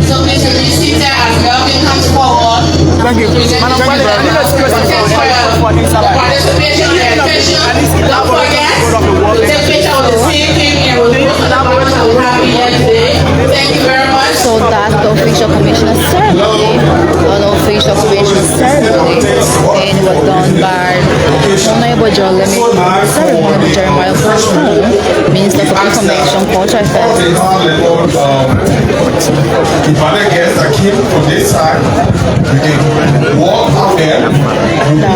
So please remain seated as Melvin comes forward. Thank you. Madam President, I need a participation and attention. Don't forget to take picture of the same thing and we'll do another one that we have here today. Thank you very much. So that's the official commissioner ceremony. The official commissioner ceremony, and it was done by Honorable Jeremiah Koung, Minister for Information, Culture Affairs. If other guests that came from this side, you can walk out there. The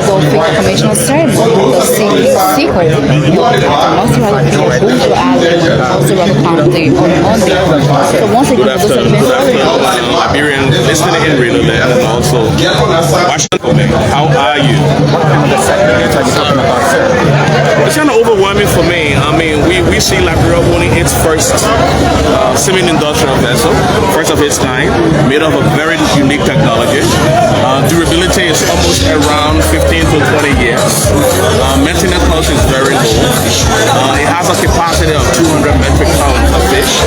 official commissioner ceremony was secret. Also, County on Monday. So once again, Liberian listening in real there and also Washington. How are you? It's kind of overwhelming for me. I mean, we see Liberia owning its first semi-industrial vessel, first of its kind, made of a very unique technology. Durability is almost around 15 to 20 years. Maintenance cost is very low. It has a capacity of 200 metric tons of fish,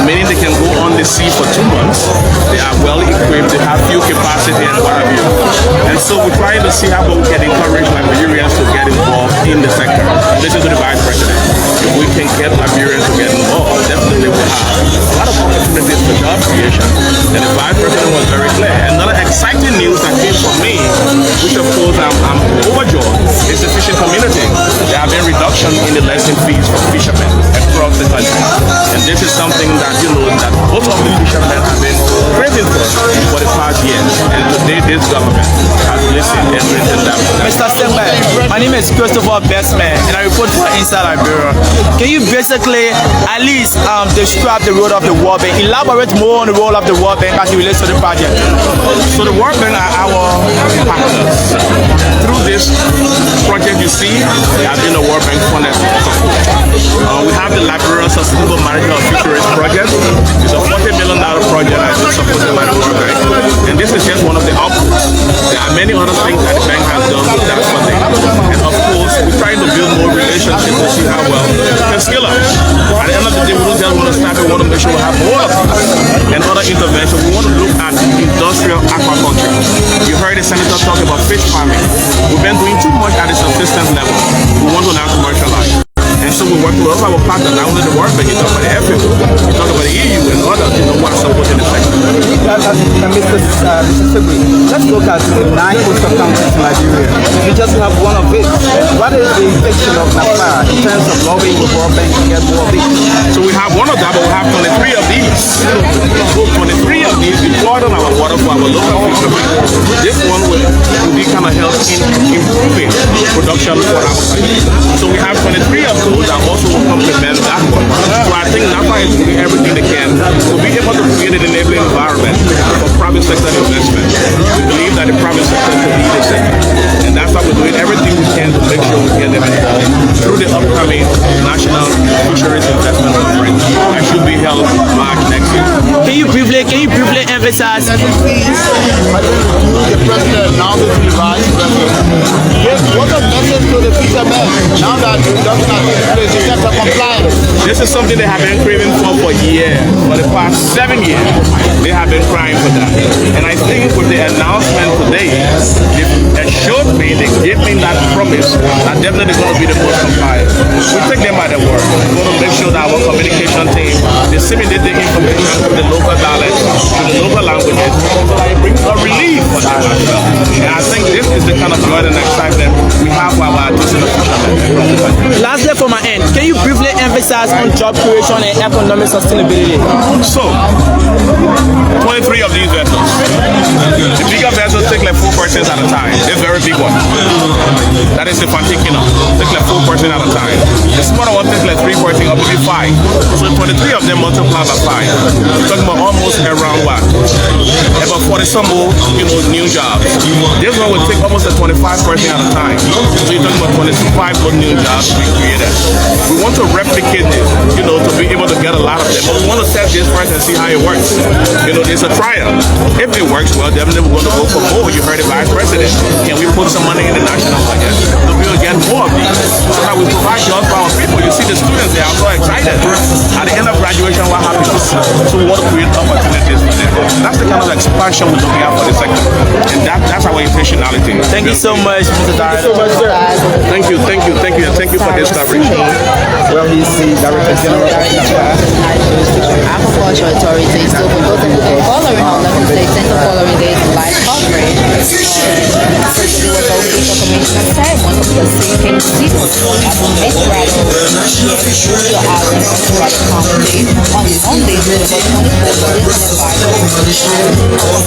meaning they can go on the sea for 2 months. They are well equipped, they have fuel capacity and what have you. And so we're trying to see how we can encourage Liberians to get involved in the sector. Listen to the Vice President. If we can get Liberians to get involved, definitely we'll have a lot of opportunities for job creation. And the Vice President was very clear. Another exciting news that came from me, which of course I'm overjoyed, is the fishing community. There have been reduction in the lesson fees for fishermen across the country. And this is something that that both of the fishermen have been craving for the past years. And today this government has listened and written down. Mr. Sembe, my name is Christopher Bestman and I report for Inside Liberia. Can you basically at least describe the role of the World Bank? Elaborate more on the role of the World Bank as it relates to the project. So the World Bank are our partners. Through this project you see, they have been a World Bank funded support. We have the Liberia Sustainable Management of Fisheries project. It's a $40 million project that is supported by the World Bank. And this is just one of the outputs. There are many other things that the bank has done with that funding. And of course, we're trying to build more relationships to see how well we can scale up. At the end of the day, we don't just want to start, we want to make sure we have more of these. And other interventions, we want to look at industrial aquaculture. You heard the senator talk about fish farming. We've been doing too much at the subsistence level. We want to now commercialize. And so we work with our partners, not only the World Bank, you talk about the FAO, you talk about the EU and others, who are supporting the sector. Mr. Sigri, let's look at the 9 coastal counties in Liberia. We just have one of it. What is the intention of NAFA in terms of lobbying the World Bank to get more of it? So we have one of that, but we have 23 of these. 23 of these deployed on our water for our local fishermen. This one will be kind of help in improving production for our country. So we have 23 of those that also will complement that one. So I think NAFA is doing everything they can to be able to create an enabling environment for private sector investment. We believe that the private sector can lead the sector. And that's why we're doing everything we can to make sure we get them involved through the upcoming National Fisheries Investment Conference that should be held March next year. Can you briefly emphasize? The president now to the vice president. Yes, what a message to the fishermen now that the government has in place in terms of compliance. This is something they have been craving for years. For the past 7 years, they have been crying for that. And I think with the announcement today, they assured me, they gave me that promise that definitely going to be the most compliant. We take them by the word. We're going to make sure that our communication team disseminate the information to the local dialects, to the local languages, so that it brings a relief for them as well. And I think this is the kind of joy and excitement we have for our artisanal fishermen. Lastly, from my end, can you briefly emphasize on job creation and economic sustainability? So, 23 of these vessels. The bigger vessels take like 4 persons at a time. This very big one. That is the Fantikino. Take like 4 persons at a time. The smaller one takes like 3 persons or maybe 5. So 23 of them multiplied by 5. We're talking about almost around what? About 40 some more, new jobs. This one will take almost a 25 person at a time. So you're talking about 25 more new jobs to be created. We want to replicate this, to be able to get a lot of them. But we want to test this first and see how it works. It's a trial. If it works well, definitely we're going to go for more. You heard the Vice President. Can we put some money in the national budget to be able to get more of these? So that we provide jobs for our people. You see the students, they are so excited. At the end of graduation, what happens? So we want to create opportunities for them. That's the kind of expansion we're looking at for the sector. And that's our intentionality. Thank you so much, Mr. Director. Thank you for this coverage. Well, he's the Director General of Aquaculture Authority. So for those of you who are following on, like they tend to following this live coverage. First, it was the official commissioner ceremony of the sinking season at the Mesurado Pier on Monday, November 24th.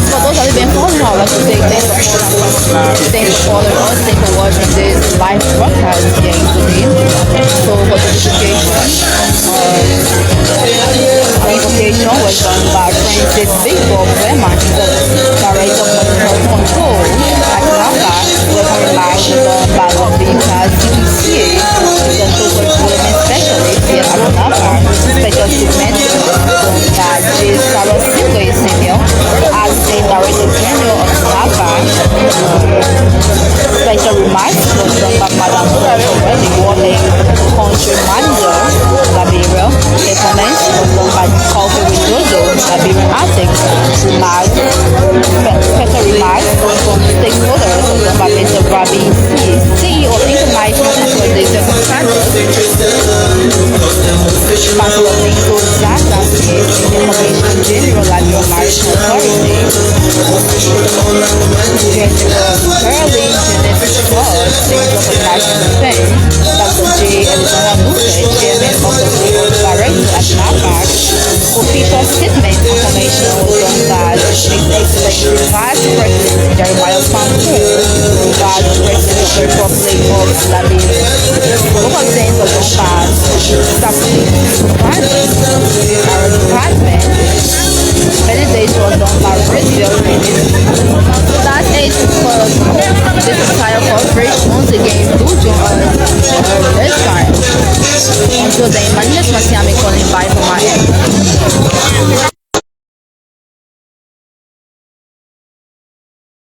For those that have been following on, like they thank you for following us, thank you for watching this live broadcast here today. So for the invocation was done by Francis Big Bob Wehrman, the Director of Control at NAFA. Welcome live was done by Lobby CTCA, the Social Development Specialist. marching band, Dr. J. Chairman of the Board of Directors at NAPAC, official statement information was done by His Excellency Vice President Jeremiah Pankun, Vice President of the Republic of Liberia. Local things was done by Staff our department. Meditation was done by radio units. So that's it for this entire cooperation. Once again, do join us this time. Until then, my name is Masiami calling bye from my end.